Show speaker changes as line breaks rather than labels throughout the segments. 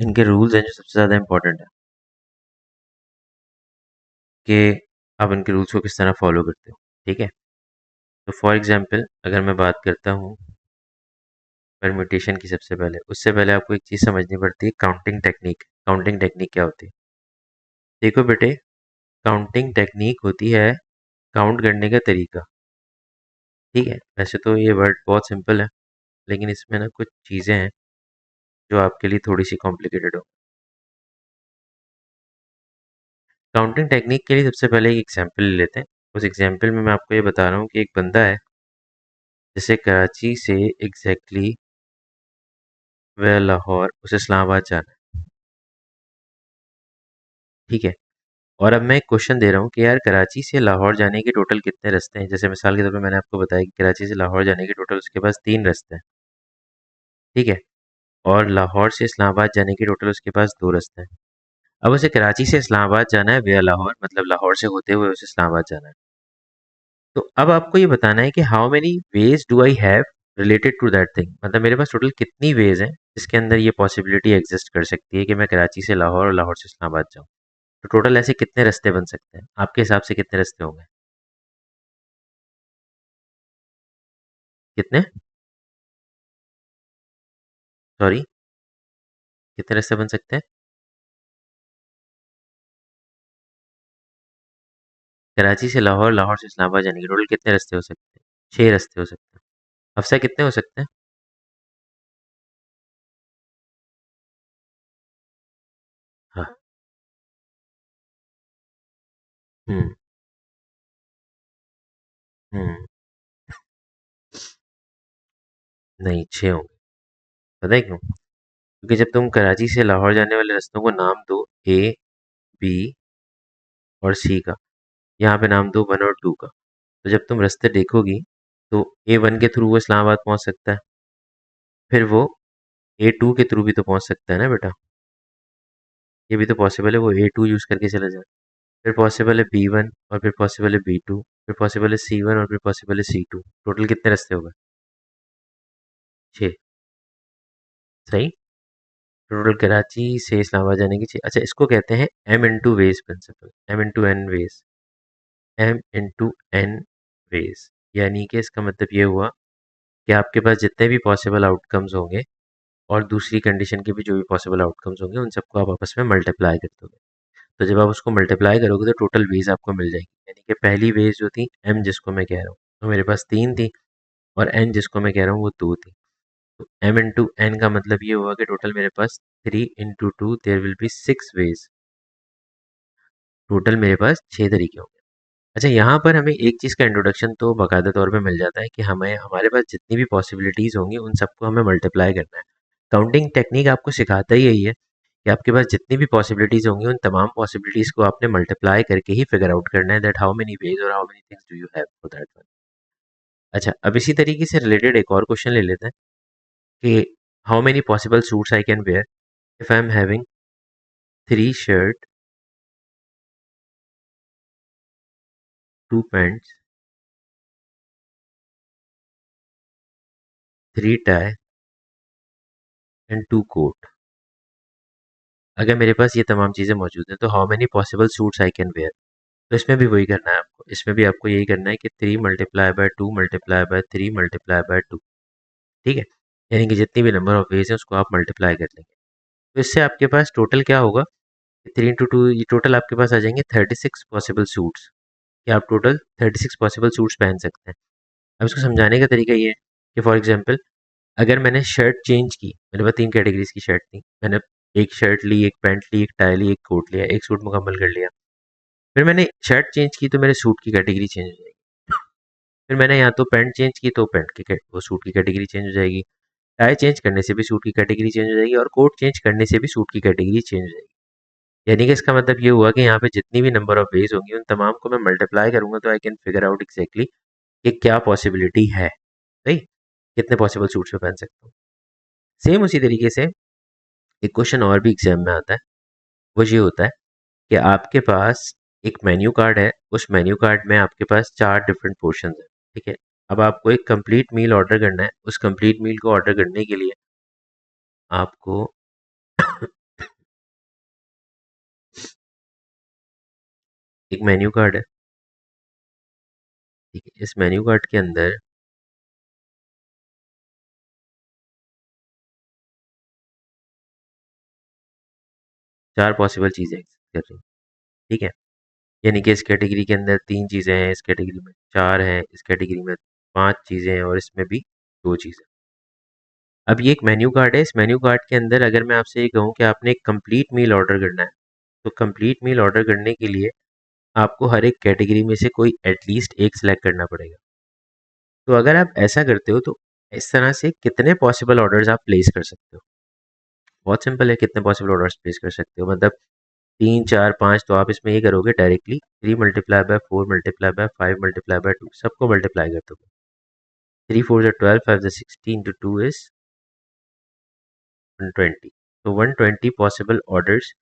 इनके रूल्स हैं जो सबसे ज़्यादा इम्पोर्टेंट है कि आप इनके रूल्स को किस तरह फॉलो करते हो। ठीक है, तो फॉर एग्जांपल अगर मैं बात करता हूँ परम्यूटेशन की, सबसे पहले उससे पहले आपको एक चीज़ समझनी पड़ती है, काउंटिंग टेक्निक। काउंटिंग टेक्निक क्या होती है? देखो बेटे, काउंटिंग टेक्निक होती है काउंट करने का तरीका। ठीक है, वैसे तो ये वर्ड बहुत सिंपल है, लेकिन इसमें ना कुछ चीज़ें हैं जो आपके लिए थोड़ी सी कॉम्प्लिकेटेड हो। काउंटिंग टेक्निक के लिए सबसे पहले एक एग्जांपल ले लेते हैं। उस एग्जांपल में मैं आपको ये बता रहा हूँ कि एक बंदा है, जैसे कराची से एग्जैक्टली वह लाहौर, उसे इस्लामाबाद जाना है। ठीक है, और अब मैं एक क्वेश्चन दे रहा हूँ कि यार कराची से लाहौर जाने के टोटल कितने रास्ते हैं। जैसे मिसाल के तौर पे मैंने आपको बताया कि कराची से लाहौर जाने के टोटल उसके पास 3 रास्ते हैं। ठीक है, और लाहौर से इस्लामाबाद जाने के टोटल उसके पास 2 रास्ते हैं। अब उसे कराची से इस्लामाबाद जाना है विया लाहौर, मतलब लाहौर से होते हुए उसे इस्लामाबाद जाना है। तो अब आपको ये बताना है कि how many ways do I have related to that thing, मतलब मेरे पास टोटल कितनी वेज हैं जिसके अंदर ये पॉसिबिलिटी एग्जिस्ट कर सकती है कि मैं कराची से लाहौर और लाहौर से इस्लामाबाद जाऊँ। तो टोटल ऐसे कितने रास्ते बन सकते हैं आपके हिसाब से? कितने रास्ते होंगे? कितने? सॉरी, कितने रास्ते बन सकते हैं? कराची से लाहौर, लाहौर से इस्लामाबाद जाने के टोटल कितने रास्ते हो सकते हैं? 6 रास्ते हो सकते हैं। अफसा, कितने हो सकते हैं? हाँ। हम्म। हम्म। नहीं, 6 होंगे। पता है क्यों? क्योंकि जब तुम कराची से लाहौर जाने वाले रास्तों को नाम दो, ए, बी और सी का, यहाँ पे नाम दो 1 और 2 का, तो जब तुम रास्ते देखोगी तो A1 के थ्रू वो इस्लामाबाद पहुंच सकता है, फिर वो A2 के थ्रू भी तो पहुंच सकता है ना बेटा। ये भी तो पॉसिबल है वो A2 यूज करके चला जाए। फिर पॉसिबल है B1, और फिर पॉसिबल है B2, फिर पॉसिबल है C1, और फिर पॉसिबल है C2। टोटल कितने रास्ते हो गए? 6। सही। टोटल कराची से इस्लामाबाद जाने की 6। अच्छा, इसको कहते हैं M into ways principle, M into n ways, M into n ways. यानी कि इसका मतलब ये हुआ कि आपके पास जितने भी पॉसिबल आउटकम्स होंगे और दूसरी कंडीशन के भी जो भी पॉसिबल आउटकम्स होंगे, उन सबको आप आपस में मल्टीप्लाई कर दोगे। तो जब आप उसको मल्टीप्लाई करोगे तो टोटल वेज आपको मिल जाएगी। यानी कि पहली वेज जो थी M, जिसको मैं कह रहा हूँ, तो मेरे पास 3 थी, और N जिसको मैं कह रहा हूँ वो 2 थी। तो M इंटू एन का मतलब ये हुआ कि टोटल मेरे पास 3 into 2 there will be 6 ways. Total मेरे पास 6 तरीके होंगे। अच्छा, यहाँ पर हमें एक चीज़ का इंट्रोडक्शन तो बाकायदा तौर पे मिल जाता है कि हमें हमारे पास जितनी भी पॉसिबिलिटीज़ होंगी उन सबको हमें मल्टीप्लाई करना है। काउंटिंग टेक्निक आपको सिखाता ही यही है कि आपके पास जितनी भी पॉसिबिलिटीज़ होंगी उन तमाम पॉसिबिलिटीज़ को आपने मल्टीप्लाई करके ही फिगर आउट करना है दैट हाउ मेनी वेज और how many things do you have for that one. अच्छा, अब इसी तरीके से रिलेटेड एक और क्वेश्चन ले लेते हैं कि how many possible suits I can wear if I am having 3 shirt, 2 pants, 3 tie and 2 coat. अगर मेरे पास ये तमाम चीज़ें मौजूद हैं तो how many possible suits I can wear. तो इसमें भी वही करना है आपको, इसमें भी आपको यही करना है कि 3 multiply by 2 multiply by 3 multiply by 2। ठीक है, यानी कि जितनी भी नंबर ऑफ वेज है उसको आप मल्टीप्लाई कर लेंगे। तो इससे आपके पास टोटल क्या होगा? 3 इंटू 2, ये टोटल आपके पास आ जाएंगे 36 पॉसिबल सूट्स। कि आप टोटल 36 पॉसिबल सूट्स पहन सकते हैं। अब इसको समझाने का तरीका ये है कि फॉर एग्जाम्पल अगर मैंने शर्ट चेंज की, मेरे पास 3 कैटेगरीज की शर्ट थी, मैंने एक शर्ट ली, एक पैंट ली, एक टाई ली, एक कोट लिया, एक सूट मुकम्मल कर लिया। फिर मैंने शर्ट चेंज की तो मेरे सूट की कैटेगरी चेंज हो जाएगी। फिर मैंने या तो पैंट चेंज की तो पैंट की वो सूट की कैटेगरी चेंज हो जाएगी। टाई चेंज करने से भी सूट की कैटेगरी चेंज हो जाएगी, और कोट चेंज करने से भी सूट की कैटेगरी चेंज हो जाएगी। यानी कि इसका मतलब ये हुआ कि यहाँ पे जितनी भी नंबर ऑफ वेज होंगी उन तमाम को मैं मल्टीप्लाई करूंगा तो I can figure out exactly कि क्या पॉसिबिलिटी है। सही, कितने पॉसिबल सूट्स में पहन सकता हूँ। सेम उसी तरीके से एक क्वेश्चन और भी एग्जाम में आता है। वो ये होता है कि आपके पास एक मेन्यू कार्ड है, उस मेन्यू कार्ड में आपके पास 4 डिफरेंट पोर्शंस हैं। ठीक है, अब आपको एक कंप्लीट मील ऑर्डर करना है। उस कंप्लीट मील को ऑर्डर करने के लिए आपको एक मेन्यू कार्ड है, ठीक है। इस मेन्यू कार्ड के अंदर चार पॉसिबल चीज़ें एग्जिस्ट कर रही हैं, ठीक है। यानी कि इस कैटेगरी के अंदर तीन चीज़ें हैं, इस कैटेगरी में चार हैं, इस कैटेगरी में पांच चीज़ें हैं और इसमें भी दो चीज़ें। अब ये एक मेन्यू कार्ड है, इस मेन्यू कार्ड के अंदर अगर मैं आपसे ये कहूँ कि आपने एक कंप्लीट मील ऑर्डर करना है, तो कंप्लीट मील ऑर्डर करने के लिए आपको हर एक कैटेगरी में से कोई एटलीस्ट एक सिलेक्ट करना पड़ेगा। तो अगर आप ऐसा करते हो तो इस तरह से कितने पॉसिबल ऑर्डर्स आप प्लेस कर सकते हो? बहुत सिंपल है, कितने पॉसिबल ऑर्डर्स प्लेस कर सकते हो मतलब तीन चार पाँच। तो आप इसमें ये करोगे डायरेक्टली 3 × 4 × 5 × 2 सबको मल्टीप्लाई कर दोगे। 3 4 12 5 16 2 इज 120। तो 120 पॉसिबल ऑर्डर्स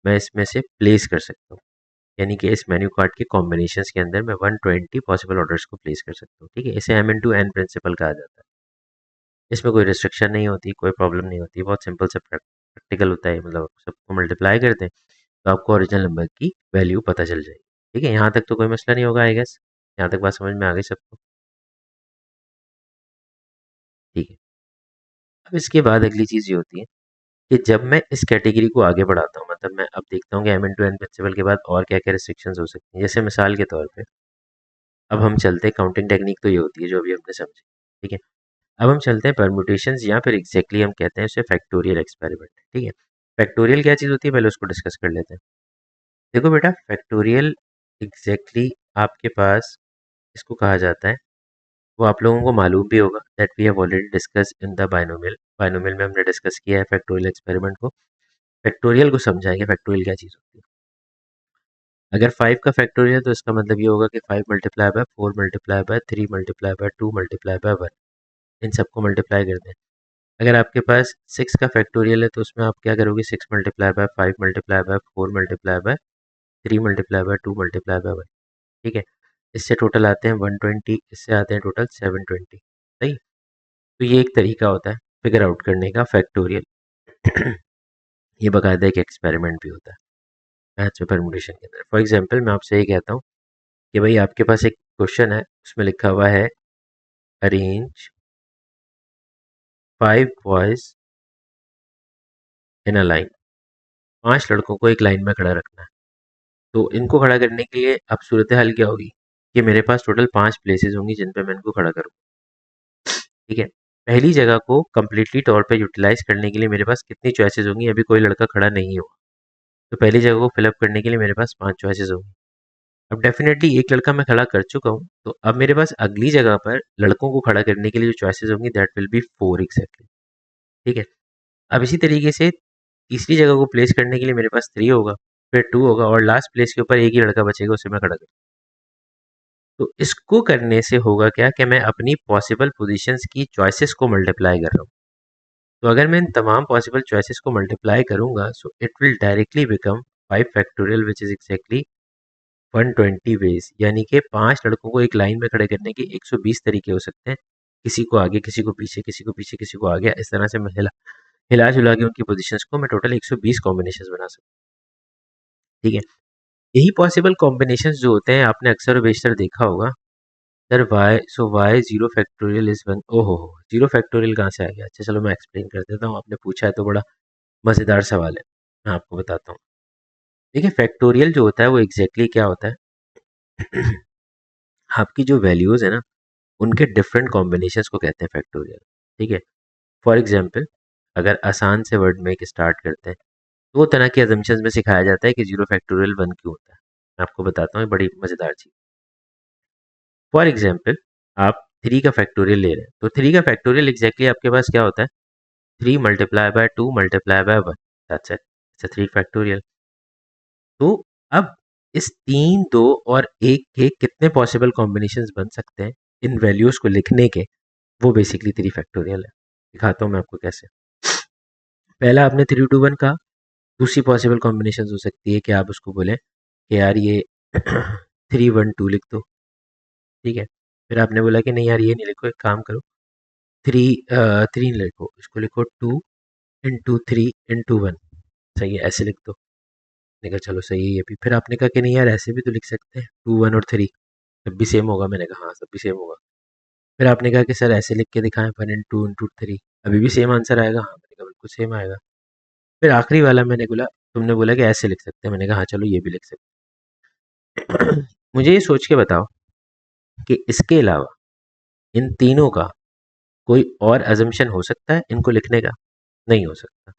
मैं इसमें से प्लेस कर सकता हूँ। यानी कि इस मेन्यू कार्ड के कॉम्बिनेशंस के अंदर मैं 120 पॉसिबल ऑर्डर्स को प्लेस कर सकता हूँ, ठीक है। इसे M × N प्रिंसिपल कहा जाता है। इसमें कोई रिस्ट्रिक्शन नहीं होती, कोई प्रॉब्लम नहीं होती, बहुत सिंपल से प्रैक्टिकल होता है। मतलब सबको मल्टीप्लाई कर दें तो आपको ओरिजिनल नंबर की वैल्यू पता चल जाएगी, ठीक है। यहाँ तक तो कोई मसला नहीं होगा आई गेस। यहाँ तक बात समझ में आ गई सबको, ठीक है। अब इसके बाद अगली चीज़ ये होती है कि जब मैं इस कैटेगरी को आगे बढ़ाता हूँ, मतलब मैं अब देखता हूँ कि M × N प्रिंसिपल के बाद और क्या क्या रिस्ट्रिक्शंस हो सकती हैं। जैसे मिसाल के तौर पे अब हम चलते हैं, काउंटिंग टेक्निक तो ये होती है जो अभी हमने समझी, ठीक है। अब हम चलते हैं परम्यूटेशंस या फिर एग्जैक्टली हम कहते हैं उसे फैक्टोरियल एक्सपेरिमेंट, ठीक है। फैक्टोरियल क्या चीज़ होती है पहले उसको डिस्कस कर लेते हैं। देखो बेटा, फैक्टोरियल एग्जैक्टली आपके पास इसको कहा जाता है, वो आप लोगों को मालूम भी होगा, that we have already discuss in the binomial. Binomial में हमने डिस्कस किया है फैक्टोरियल एक्सपेरिमेंट को। फैक्टोरियल को समझाएंगे, फैक्टोरियल क्या चीज़ होती है। अगर 5 का फैक्टोरियल तो इसका मतलब ये होगा कि 5 multiply by 4 multiply by 3 multiply by 2 multiply by 1, इन सबको मल्टीप्लाई कर दें। अगर आपके पास 6 का फैक्टोरियल है तो उसमें आप क्या करोगे, 6 multiply by 5 multiply by 4 multiply by 3 multiply by 2 multiply by 1, ठीक है। इससे टोटल आते हैं 120, इससे आते हैं टोटल 720, सही। तो ये एक तरीका होता है फिगर आउट करने का, फैक्टोरियल। ये बाकायदा एक एक्सपेरिमेंट भी होता है मैथ्स में परमुटेशन के अंदर। फॉर एग्जांपल मैं आपसे ये कहता हूँ कि भाई आपके पास एक क्वेश्चन है, उसमें लिखा हुआ है arrange 5 boys in a line. 5 लड़कों को एक लाइन में खड़ा रखना है। तो इनको खड़ा करने के लिए अब सूरत हाल क्या होगी कि मेरे पास टोटल 5 प्लेसेस होंगी जिन पे मैं इनको खड़ा करूँ, ठीक है। पहली जगह को कम्प्लीटली तौर पे यूटिलाइज करने के लिए मेरे पास कितनी चॉइसेस होंगी, अभी कोई लड़का खड़ा नहीं हुआ, तो पहली जगह को फिलअप करने के लिए मेरे पास 5 चॉइसेस होंगी। अब डेफिनेटली एक लड़का मैं खड़ा कर चुका हूँ, तो अब मेरे पास अगली जगह पर लड़कों को खड़ा करने के लिए जो चॉइसेस होंगी दैट विल बी 4 एग्जैक्टली, ठीक है। अब इसी तरीके से तीसरी जगह को प्लेस करने के लिए मेरे पास 3 होगा, फिर 2 होगा और लास्ट प्लेस के ऊपर एक ही लड़का बचेगा, उसे मैं खड़ा करूँ। तो इसको करने से होगा क्या कि मैं अपनी पॉसिबल पोजीशंस की चॉइसेस को मल्टीप्लाई कर रहा हूँ। तो अगर मैं इन तमाम पॉसिबल चॉइसेस को मल्टीप्लाई करूंगा so it will directly become 5 factorial which is exactly 120 ways. यानी कि 5 लड़कों को एक लाइन में खड़े करने के 120 तरीके हो सकते हैं, किसी को आगे, किसी को पीछे, किसी को पीछे, किसी को आगे। इस तरह से मैं हिला जुला के उनकी पोजीशंस को मैं टोटल 120 कॉम्बिनेशंस बना सकता हूँ, ठीक है। यही पॉसिबल कॉम्बिनेशंस जो होते हैं आपने अक्सर और बेशतर देखा होगा। Sir why, so why zero factorial is one, ओहो हो, जीरो फैक्टोरियल कहाँ से आ गया? अच्छा चलो मैं एक्सप्लेन कर देता हूँ, आपने पूछा है तो बड़ा मज़ेदार सवाल है, मैं आपको बताता हूँ। देखिए फैक्टोरियल जो होता है वो एग्जैक्टली क्या होता है आपकी जो वैल्यूज़ है ना उनके डिफरेंट कॉम्बिनेशंस को कहते हैं फैक्टोरियल, ठीक है। फॉर एग्जांपल अगर आसान से वर्ड में एक स्टार्ट करते हैं, दो तरह के अजम्पशंस में सिखाया जाता है कि जीरो फैक्टोरियल वन क्यों होता है। मैं आपको बताता हूँ, बड़ी मज़ेदार चीज़। फॉर एग्जांपल आप 3 का फैक्टोरियल ले रहे हैं, तो 3 का फैक्टोरियल एग्जैक्टली आपके पास क्या होता है, 3 multiply by 2 multiply by 1, that's it, it's a 3 factorial. तो अब इस 3, 2 और 1 के कितने पॉसिबल कॉम्बिनेशंस बन सकते हैं इन वैल्यूज़ को लिखने के, वो बेसिकली 3 फैक्टोरियल है। दिखाता हूँ मैं आपको कैसे। पहला आपने 3 टू 1 का, दूसरी पॉसिबल कॉम्बिनेशन हो सकती है कि आप उसको बोलें कि यार ये 3 1 2 लिख दो, ठीक है। फिर आपने बोला कि नहीं यार ये नहीं लिखो, एक काम करो, 3 लिखो, इसको लिखो 2 × 3 × 1, सही है, ऐसे लिख दो। मैंने कहा चलो सही है ये भी। फिर आपने कहा कि नहीं यार ऐसे भी तो लिख सकते हैं, 2 1 और 3 सब भी सेम होगा। मैंने कहा हाँ सब भी सेम होगा। फिर आपने कहा कि सर ऐसे लिख के दिखाएं, 1 इंटू 3 अभी भी सेम आंसर आएगा। हाँ मैंने कहा बिल्कुल सेम आएगा। फिर आखिरी वाला मैंने बोला, तुमने बोला कि ऐसे लिख सकते हैं। मैंने कहा हाँ चलो ये भी लिख सकते हैं। मुझे ये सोच के बताओ कि इसके अलावा इन तीनों का कोई और अजम्पशन हो सकता है इनको लिखने का? नहीं हो सकता,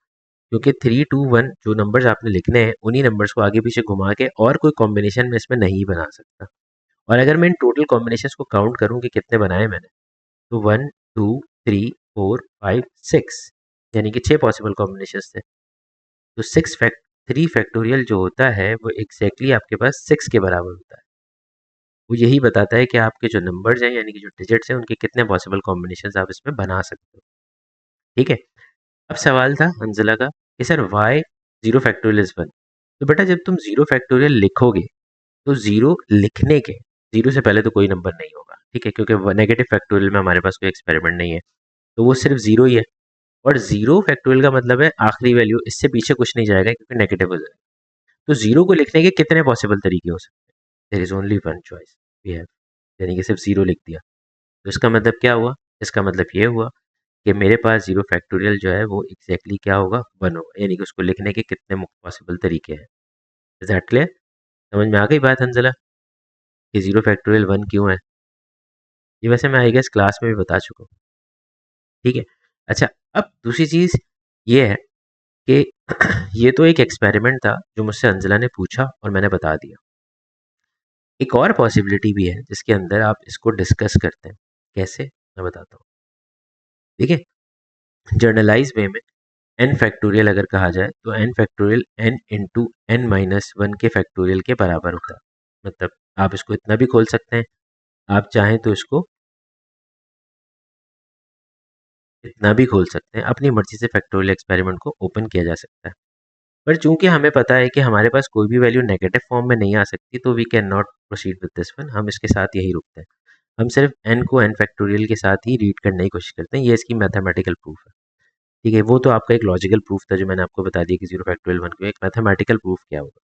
क्योंकि 3 2 1 जो नंबर्स आपने लिखने हैं उन्हीं नंबर्स को आगे पीछे घुमा के और कोई कॉम्बिनेशन में इसमें नहीं बना सकता। और अगर मैं इन टोटल कॉम्बिनेशंस को काउंट करूं कि कितने बनाए मैंने, तो 1 2 3 4 5 6, यानी कि 6 पॉसिबल कॉम्बिनेशंस थे। तो 3 फैक्टोरियल जो होता है वो एग्जैक्टली आपके पास 6 के बराबर होता है। वो यही बताता है कि आपके जो नंबर्स हैं यानी कि जो डिजिट्स हैं उनके कितने पॉसिबल कॉम्बिनेशंस आप इसमें बना सकते हो। ठीक है। अब सवाल था अंजला का कि sir why zero factorial is 1। तो बेटा जब तुम जीरो फैक्टोरियल लिखोगे तो जीरो लिखने के, जीरो से पहले तो कोई नंबर नहीं होगा, ठीक है, क्योंकि नेगेटिव फैक्टोरियल में हमारे पास कोई एक्सपेरिमेंट नहीं है, तो वो सिर्फ जीरो ही है। और जीरो फैक्टोरियल का मतलब है आखिरी वैल्यू, इससे पीछे कुछ नहीं जाएगा क्योंकि नेगेटिव हो जाएगा। तो जीरो को लिखने के कितने पॉसिबल तरीके हो सकते हैं? There is only one choice we have, यानी कि सिर्फ जीरो लिख दिया। तो इसका मतलब क्या हुआ? इसका मतलब ये हुआ कि मेरे पास जीरो फैक्टोरियल जो है वो एग्जैक्टली क्या होगा? 1 होगा, यानी कि उसको लिखने के कितने पॉसिबल तरीके हैं। Is that clear? समझ में आ गई बात अंजला कि जीरो फैक्टोरियल 1 क्यों है? ये वैसे मैं आई गेस क्लास में भी बता चुका हूँ। ठीक है। अच्छा, अब दूसरी चीज़ ये है कि ये तो एक एक्सपेरिमेंट था जो मुझसे अंजला ने पूछा और मैंने बता दिया। एक और पॉसिबिलिटी भी है जिसके अंदर आप इसको डिस्कस करते हैं। कैसे? मैं बताता हूँ। देखिए, जर्नलाइज वे में एन फैक्टोरियल अगर कहा जाए तो n factorial n into n minus one के फैक्टोरियल के बराबर होता है। मतलब आप इसको इतना भी खोल सकते हैं, आप चाहें तो इसको इतना भी खोल सकते हैं, अपनी मर्जी से फैक्टोरियल एक्सपेरिमेंट को ओपन किया जा सकता है। पर चूंकि हमें पता है कि हमारे पास कोई भी वैल्यू नेगेटिव फॉर्म में नहीं आ सकती, तो we can not proceed with this one. हम इसके साथ यही रुकते हैं। हम सिर्फ एन को एन फैक्टोरियल के साथ ही रीड करने की कोशिश करते हैं। ये इसकी मैथमेटिकल प्रूफ है। ठीक है, वो तो आपका एक लॉजिकल प्रूफ था जो मैंने आपको बता दिया कि जीरो फैक्टोरियल 1 को। एक मैथमेटिकल प्रूफ क्या होगा?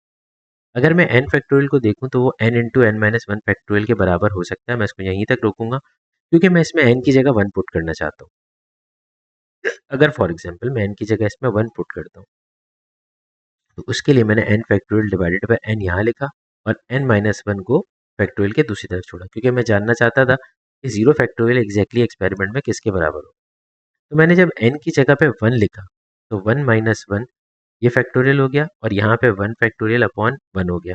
अगर मैं एन फैक्टोरियल को देखूं तो वो n into n minus one factorial के बराबर हो सकता है। मैं इसको यहीं तक रोकूंगा क्योंकि मैं इसमें एन की जगह 1 पुट करना चाहता हूँ। अगर फॉर एग्जाम्पल मैं एन की जगह इसमें 1 पुट करता हूँ तो उसके लिए मैंने n factorial divided by n यहाँ लिखा और एन माइनस वन को फैक्टोरियल के दूसरी तरफ छोड़ा, क्योंकि मैं जानना चाहता था कि जीरो फैक्टोरियल एग्जैक्टली एक्सपेरिमेंट में किसके बराबर हो। तो मैंने जब एन की जगह पे 1 लिखा तो 1 माइनस वन ये फैक्टोरियल हो गया और यहाँ पे 1 फैक्टोरियल अपॉन 1 हो गया।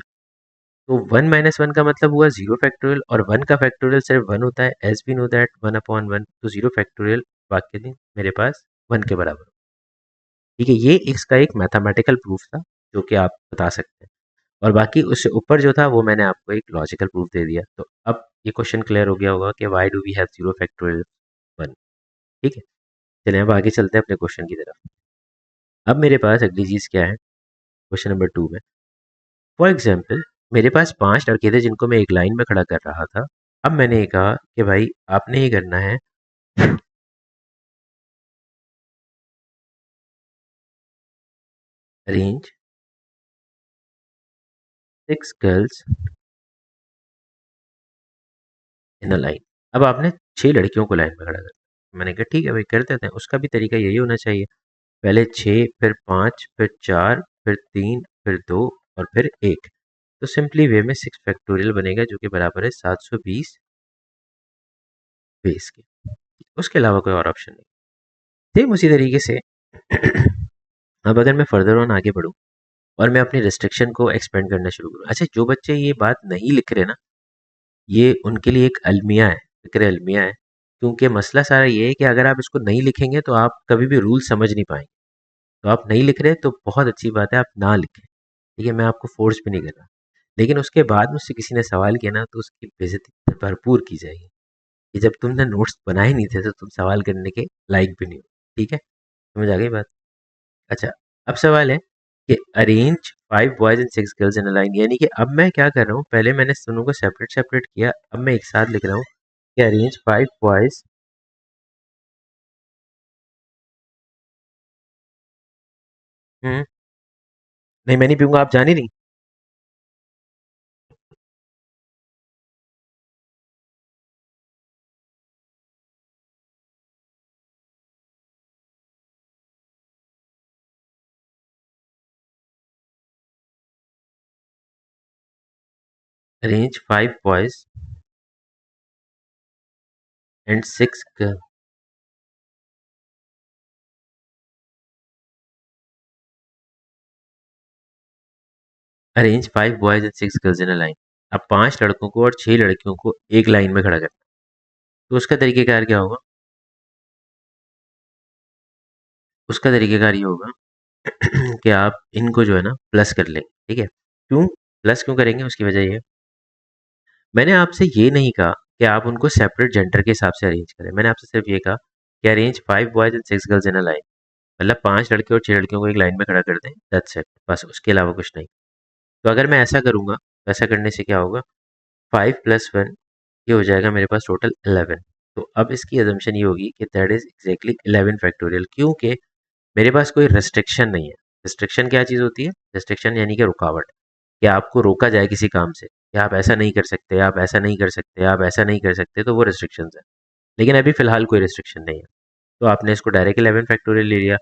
तो 1 माइनस वन का मतलब हुआ जीरो फैक्टोरियल, और 1 का फैक्टोरियल सिर्फ 1 होता है, as we know that 1 upon 1। तो जीरो फैक्टोरियल वाकई मेरे पास 1 के बराबर। ठीक है, ये इसका एक मैथमेटिकल प्रूफ था जो कि आप बता सकते हैं। और बाकी उससे ऊपर जो था वो मैंने आपको एक लॉजिकल प्रूफ दे दिया। तो अब ये क्वेश्चन क्लियर हो गया होगा कि why do we have zero factorial 1। ठीक है, चलिए अब आगे चलते हैं अपने क्वेश्चन की तरफ। अब मेरे पास अगली चीज़ क्या है क्वेश्चन नंबर 2 में? फॉर एग्जाम्पल मेरे पास 5 लड़के थे जिनको मैं एक लाइन में खड़ा कर रहा था। अब मैंने ये कहा कि भाई आपने ये करना है arrange 6 girls in a line. अब आपने 6 लड़कियों को लाइन में खड़ा कर। मैंने कहा ठीक है भाई कर देते हैं, उसका भी तरीका यही होना चाहिए। पहले 6 फिर 5 फिर 4 फिर 3 फिर 2 और फिर 1। तो सिंपली वे में 6 फैक्टोरियल बनेगा जो कि बराबर है 720 बेस के। उसके अलावा कोई और ऑप्शन नहीं। सेम उसी तरीके से अब अगर मैं फर्दर ऑन आगे बढ़ूँ और मैं अपनी रिस्ट्रिक्शन को एक्सपेंड करना शुरू करूँ। अच्छा, जो बच्चे ये बात नहीं लिख रहे ना, ये उनके लिए एक अलमिया है, फिक्र अलमिया है। क्योंकि मसला सारा ये है कि अगर आप इसको नहीं लिखेंगे तो आप कभी भी रूल समझ नहीं पाएंगे। तो आप नहीं लिख रहे तो बहुत अच्छी बात है, आप ना लिखें। ठीक है, मैं आपको फोर्स भी नहीं कर रहा। लेकिन उसके बाद मुझसे किसी ने सवाल किया ना तो उसकी बेइज्जती भरपूर की जाएगी कि जब तुमने नोट्स बनाए नहीं थे तो तुम सवाल करने के लायक भी नहीं हो। ठीक है, समझ आ गई बात? अच्छा, अब सवाल है कि arrange 5 boys and 6 girls in a line. यानी कि अब मैं क्या कर रहा हूँ, पहले मैंने दोनों को सेपरेट सेपरेट किया, अब मैं एक साथ लिख रहा हूँ कि अरेंज 5 बॉयज। हम्म, नहीं मैं नहीं पीऊंगा, आप जान ही नहीं। Arrange 5 boys and 6 girl. Arrange 5 boys and 6 girls in a line. अब 5 लड़कों को और 6 लड़कियों को एक लाइन में खड़ा करना। तो उसका तरीकेकार क्या होगा? उसका तरीकेकार ये होगा कि आप इनको जो है ना प्लस कर लेंगे, ठीक है? क्यों प्लस क्यों करेंगे? उसकी वजह ये है, मैंने आपसे ये नहीं कहा कि आप उनको सेपरेट जेंडर के हिसाब से अरेंज करें। मैंने आपसे सिर्फ ये कहा कि arrange 5 boys and 6 girls in a line, मतलब 5 लड़के और 6 लड़कियों को एक लाइन में खड़ा कर दें, दैट्स इट, बस उसके अलावा कुछ नहीं। तो अगर मैं ऐसा करूँगा तो ऐसा करने से क्या होगा, 5 प्लस 1 ये हो जाएगा मेरे पास टोटल 11। तो अब इसकी अजम्पशन ये होगी कि दैट इज एग्जैक्टली 11 फैक्टोरियल, क्योंकि मेरे पास कोई रिस्ट्रिक्शन नहीं है। रिस्ट्रिक्शन क्या चीज़ होती है? रिस्ट्रिक्शन यानी कि रुकावट, कि आपको रोका जाए किसी काम से कि आप ऐसा नहीं कर सकते, आप ऐसा नहीं कर सकते, आप ऐसा नहीं कर सकते, तो वो रिस्ट्रिक्शन है। लेकिन अभी फिलहाल कोई रिस्ट्रिक्शन नहीं है, तो आपने इसको डायरेक्ट 11 फैक्टोरियल ले लिया।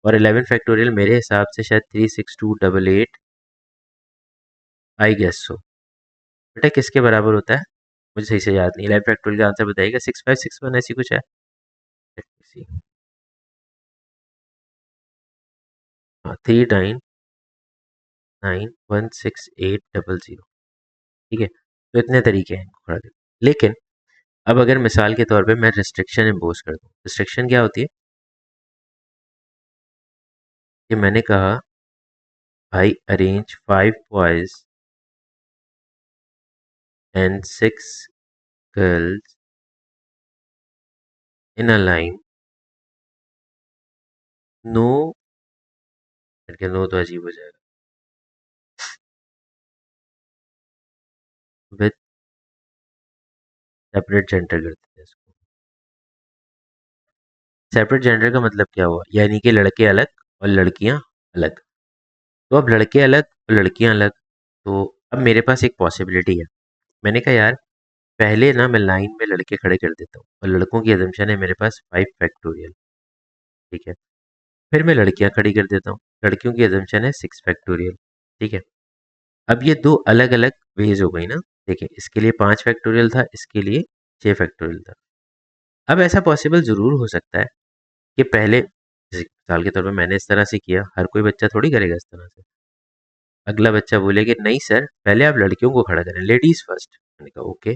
और 11 फैक्टोरियल मेरे हिसाब से शायद 36288, आई गेस सो। बेटा किसके बराबर होता है? मुझे सही से याद नहीं। 11 फैक्टोरियल का आंसर बताइएगा। 6561 ऐसी कुछ है। Let me see। हाँ, 3991680। ठीक है, तो इतने तरीके हैं इनको खड़ा करने के। लेकिन अब अगर मिसाल के तौर पे मैं रिस्ट्रिक्शन इम्पोज कर दूँ, रिस्ट्रिक्शन क्या होती है कि मैंने कहा भाई arrange 5 boys and 6 girls in a line. No, no तो अजीब हो जाएगा, विद सेपरेट जेंडर करते हैं इसको। सेपरेट जेंडर का मतलब क्या हुआ, यानी कि लड़के अलग और लड़कियां अलग। तो अब लड़के अलग और लड़कियां अलग, तो अब मेरे पास एक पॉसिबिलिटी है। मैंने कहा यार पहले ना मैं लाइन में लड़के खड़े कर देता हूँ, और लड़कों की अजम्पशन है मेरे पास 5 फैक्टोरियल, ठीक है? फिर मैं लड़कियां खड़ी कर देता हूँ, लड़कियों की अजम्पशन है 6 फैक्टोरियल, ठीक है? अब ये दो अलग अलग वेज हो गई ना। देखिए इसके लिए 5 फैक्टोरियल था, इसके लिए 6 फैक्टोरियल था। अब ऐसा पॉसिबल ज़रूर हो सकता है कि पहले, जैसे मिसाल के तौर पे मैंने इस तरह से किया, हर कोई बच्चा थोड़ी करेगा इस तरह से। अगला बच्चा बोले कि नहीं सर पहले आप लड़कियों को खड़ा करें, लेडीज़ फर्स्ट। मैंने कहा ओके,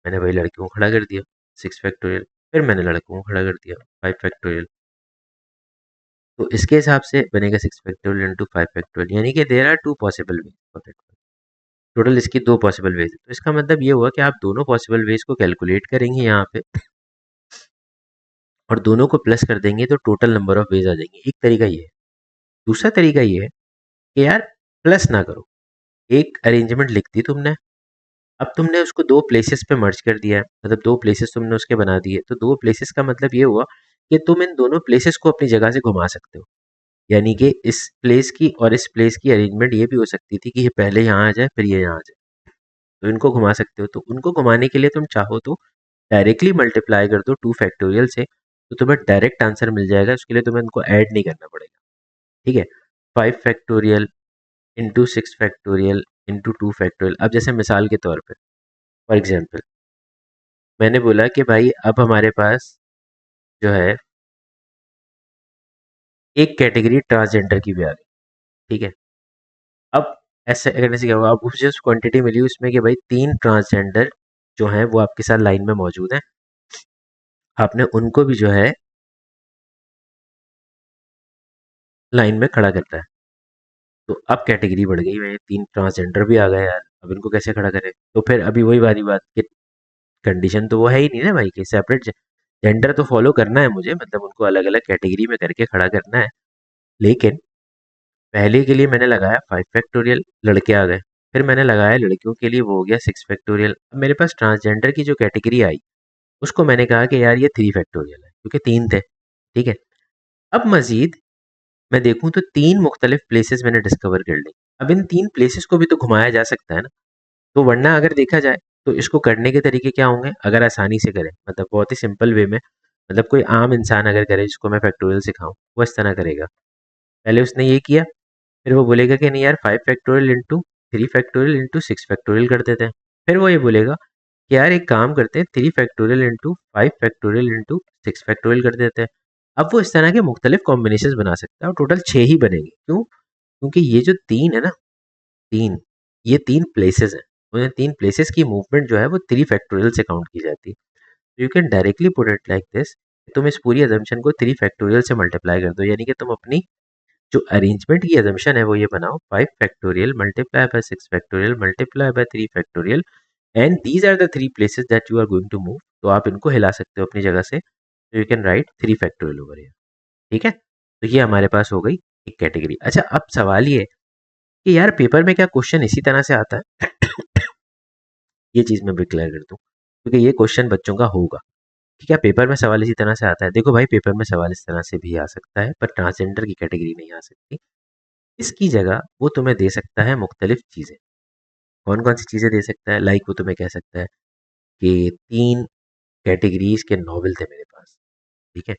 मैंने वही लड़कियों को खड़ा कर दिया 6 फैक्टोरियल, फिर मैंने लड़कों को खड़ा कर दिया 5 फैक्टोरियल। तो इसके हिसाब से बनेगा 6 फैक्टोरियल इंटू 5 फैक्टोरियल, यानी कि there are two possible way for that. Total इसकी दो पॉसिबल वेज है, तो इसका मतलब ये हुआ कि आप दोनों पॉसिबल वेज को कैलकुलेट करेंगे यहाँ पे, और दोनों को प्लस कर देंगे तो टोटल नंबर ऑफ वेज आ जाएंगे। एक तरीका ये है। दूसरा तरीका ये है कि यार प्लस ना करो, एक अरेंजमेंट लिख दी तुमने, अब तुमने उसको दो प्लेसेस पे मर्ज कर दिया है, मतलब दो प्लेसेस तुमने उसके बना दिए। तो दो प्लेसेस का मतलब ये हुआ कि तुम इन दोनों प्लेसेस को अपनी जगह से घुमा सकते हो। यानी कि इस प्लेस की और इस प्लेस की अरेंजमेंट ये भी हो सकती थी कि ये पहले यहाँ आ जाए फिर ये यहाँ आ जाए, तो इनको घुमा सकते हो। तो उनको घुमाने के लिए तुम चाहो तो डायरेक्टली मल्टीप्लाई कर दो 2 फैक्टोरियल से, तो तुम्हें डायरेक्ट आंसर मिल जाएगा। उसके लिए तुम्हें इनको ऐड नहीं करना पड़ेगा, ठीक है? 5 factorial into 6 factorial into 2 factorial. अब जैसे मिसाल के तौर पे फॉर एग्जांपल मैंने बोला कि भाई अब हमारे पास जो है एक कैटेगरी ट्रांसजेंडर की भी आ गई, ठीक है? अब ऐसे करने से क्या होगा, आपको जो क्वांटिटी मिली उसमें कि भाई 3 ट्रांसजेंडर जो हैं वो आपके साथ लाइन में मौजूद हैं, आपने उनको भी जो है लाइन में खड़ा करता है। तो अब कैटेगरी बढ़ गई, भाई 3 ट्रांसजेंडर भी आ गए यार, अब इनको कैसे खड़ा करें? तो फिर अभी वही वाली बात कि कंडीशन तो वो है ही नहीं ना भाई कि सेपरेट जेंडर तो फॉलो करना है मुझे, मतलब उनको अलग अलग कैटेगरी में करके खड़ा करना है। लेकिन पहले के लिए मैंने लगाया 5 फैक्टोरियल, लड़के आ गए। फिर मैंने लगाया लड़कियों के लिए, वो हो गया 6 फैक्टोरियल। अब मेरे पास ट्रांसजेंडर की जो कैटेगरी आई उसको मैंने कहा कि यार ये 3 फैक्टोरियल है, क्योंकि 3 थे, ठीक है? अब मजीद मैं देखूं तो 3 मुख्तलिफ प्लेसेस मैंने डिस्कवर कर ली। अब इन 3 प्लेसेस को भी तो घुमाया जा सकता है ना। तो वरना अगर देखा जाए तो इसको करने के तरीके क्या होंगे, अगर आसानी से करें, मतलब बहुत ही सिंपल वे में, मतलब कोई आम इंसान अगर करे जिसको मैं फैक्टोरियल सिखाऊं वो इस तरह करेगा। पहले उसने ये किया, फिर वो बोलेगा कि नहीं यार 5 factorial into 3 factorial into 6 factorial कर देते हैं। फिर वो ये बोलेगा कि यार एक काम करते हैं, 3 factorial into 5 factorial into 6 factorial कर देते हैं। अब वो इस तरह के मुख्तलिफ कॉम्बिनेशन बना सकता है और टोटल 6 ही बनेंगे। क्यों? क्योंकि ये जो 3 है ना, 3, ये 3 प्लेसेस हैं। उन्हें 3 प्लेसेस की मूवमेंट जो है वो 3 फैक्टोरियल से काउंट की जाती है। You can directly put it like this, तुम इस पूरी अजम्पशन को 3 फैक्टोरियल से मल्टीप्लाई कर दो, यानी कि तुम अपनी जो अरेंजमेंट की अजम्पशन है वो ये बनाओ, 5 factorial multiply by 6 factorial multiply by 3 factorial, and these are the 3 places that you are going to move. तो आप इनको हिला सकते हो अपनी जगह से, तो you can write 3 factorial over here. ठीक है, तो ये हमारे पास हो गई एक कैटेगरी। अच्छा, अब सवाल ये है कि यार पेपर में क्या क्वेश्चन इसी तरह से आता है? ये चीज़ मैं भी क्लियर कर दूँ, क्योंकि ये क्वेश्चन बच्चों का होगा कि क्या पेपर में सवाल इसी तरह से आता है। देखो भाई, पेपर में सवाल इस तरह से भी आ सकता है, पर ट्रांसजेंडर की कैटेगरी नहीं आ सकती। इसकी जगह वो तुम्हें दे सकता है मुख्तलिफ चीज़ें। कौन कौन सी चीज़ें दे सकता है? लाइक वो तुम्हें कह सकता है कि 3 कैटेगरीज के नॉवल थे मेरे पास। ठीक है,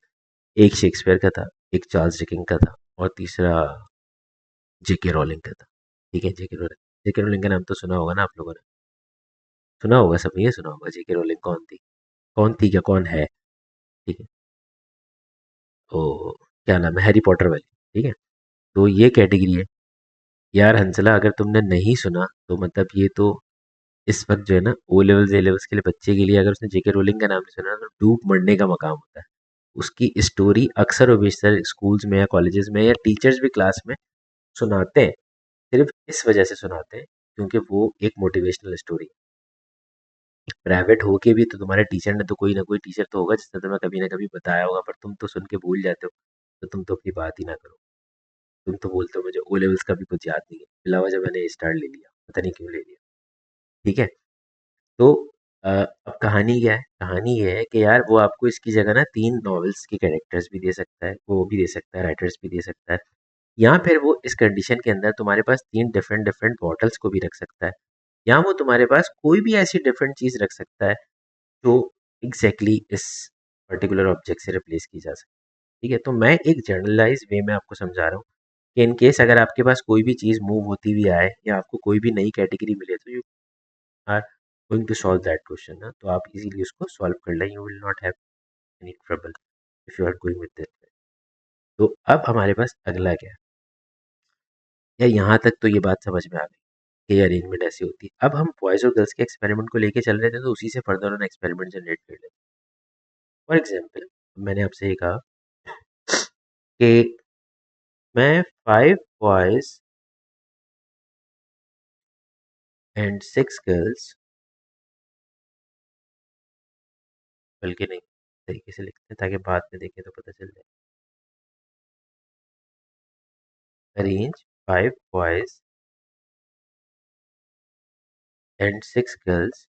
एक शेक्सपियर का था, एक चार्ल्स डिकिंस का था, और तीसरा जेके रोलिंग का था। ठीक है, जेके रोलिंग का नाम तो सुना होगा ना आप लोगों ने? सुना होगा, सब ये सुना होगा जेके रोलिंग कौन थी। कौन थी क्या, कौन है? ठीक है, तो क्या नाम है, हैरी पॉटर वाली। ठीक है, तो ये कैटेगरी है। यार हंसला, अगर तुमने नहीं सुना तो मतलब ये तो इस वक्त जो है ना, ओ लेवल्स ए लेवल्स के लिए बच्चे के लिए, अगर उसने जेके रोलिंग का नाम नहीं सुना तो डूब मरने का मकाम होता है। उसकी स्टोरी अक्सर और बेशतर स्कूल्स में या कॉलेजेस में या टीचर्स भी क्लास में सुनाते हैं, सिर्फ इस वजह से सुनाते हैं क्योंकि वो एक मोटिवेशनल स्टोरी है। प्राइवेट होके भी तो तुम्हारे टीचर ने तो, कोई ना कोई टीचर तो होगा जिसने तुम्हें कभी ना कभी बताया होगा, पर तुम तो सुन के भूल जाते हो। तो तुम तो अपनी बात ही ना करो, तुम तो बोलते हो मुझे ओ लेवल्स का भी कुछ याद नहीं है, अलावा जब मैंने स्टार ले लिया, पता नहीं क्यों ले लिया। ठीक है, तो अब कहानी क्या है? कहानी ये है कि यार वो आपको इसकी जगह ना 3 नॉवेल्स के कैरेक्टर्स भी दे सकता है, वो भी दे सकता है, राइटर्स भी दे सकता है, या फिर वो इस कंडीशन के अंदर तुम्हारे पास 3 डिफरेंट डिफरेंट बॉटल्स को भी रख सकता है, या वो तुम्हारे पास कोई भी ऐसी डिफरेंट चीज़ रख सकता है जो एग्जैक्टली इस पर्टिकुलर ऑब्जेक्ट से रिप्लेस की जा सकती है। ठीक है, तो मैं एक जनरलाइज वे में आपको समझा रहा हूँ कि इन केस अगर आपके पास कोई भी चीज़ मूव होती हुई आए या आपको कोई भी नई कैटेगरी मिले, तो you are going to solve that question ना, तो आप इजीली उसको सॉल्व कर लें, you will not have any trouble if you are going with this. तो अब हमारे पास अगला क्या है? या यहाँ तक तो ये बात समझ में आ गई कि ये अरेंजमेंट ऐसी होती है। अब हम बॉयज़ और गर्ल्स के एक्सपेरिमेंट को लेके चल रहे थे, तो उसी से फर्दर ऑन एक्सपेरिमेंट जनरेट कर लेते। फॉर एग्जाम्पल, मैंने आपसे ये कहा कि मैं 5 बॉयज़ एंड 6 गर्ल्स, बल्कि नहीं, तरीके से लिखते हैं ताकि बाद में देखें तो पता चल जाए। Arrange 5 boys and 6 girls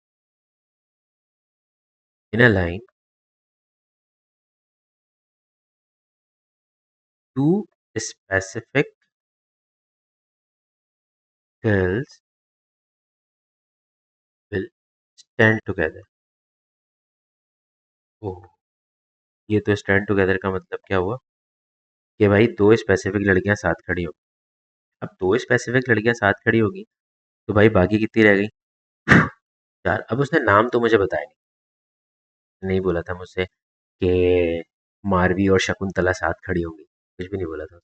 in a line two specific girls will stand together. ओह, ये तो स्टैंड टुगेदर का मतलब क्या हुआ कि भाई 2 स्पेसिफिक लड़कियां साथ खड़ी होंगी। अब 2 स्पेसिफिक लड़कियां साथ खड़ी होगी, तो भाई बाकी कितनी रह गई? यार अब उसने नाम तो मुझे बताया नहीं, नहीं बोला था मुझसे कि मारवी और शकुंतला साथ खड़ी होंगी, कुछ भी नहीं बोला था।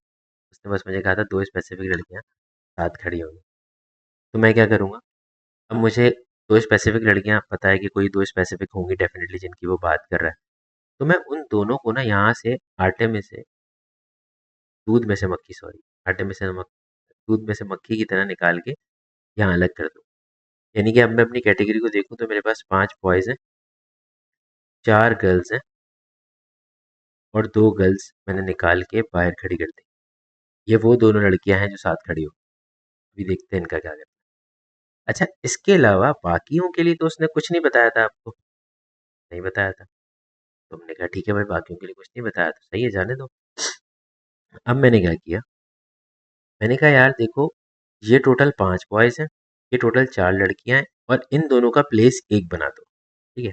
उसने बस मुझे कहा था 2 स्पेसिफिक लड़कियां साथ खड़ी होंगी। तो मैं क्या करूँगा? अब मुझे 2 स्पेसिफिक लड़कियां पता है कि कोई 2 स्पेसिफिक होंगी डेफिनेटली जिनकी वो बात कर रहा है, तो मैं उन दोनों को ना यहाँ से आटे में से दूध में से मक्खी, सॉरी, आटे में से नमक, दूध में से मक्खी की तरह निकाल के यहाँ अलग कर दूँ। यानी कि अब मैं अपनी कैटेगरी को देखूँ तो मेरे पास 5 बॉयज़ हैं, 4 गर्ल्स हैं, और 2 गर्ल्स मैंने निकाल के बाहर खड़ी कर दी। ये वो दोनों लड़कियां हैं जो साथ खड़ी हो। अभी देखते हैं इनका क्या करना है। अच्छा, इसके अलावा बाकियों के लिए तो उसने कुछ नहीं बताया था आपको? नहीं बताया था। तो हमने कहा ठीक है भाई, बाकियों के लिए कुछ नहीं बताया तो सही है, जाने दो। अब मैंने क्या किया? मैंने कहा यार देखो, ये टोटल 5 बॉयज़ हैं, ये टोटल 4 लड़कियां हैं, और इन दोनों का प्लेस एक बना दो। ठीक है,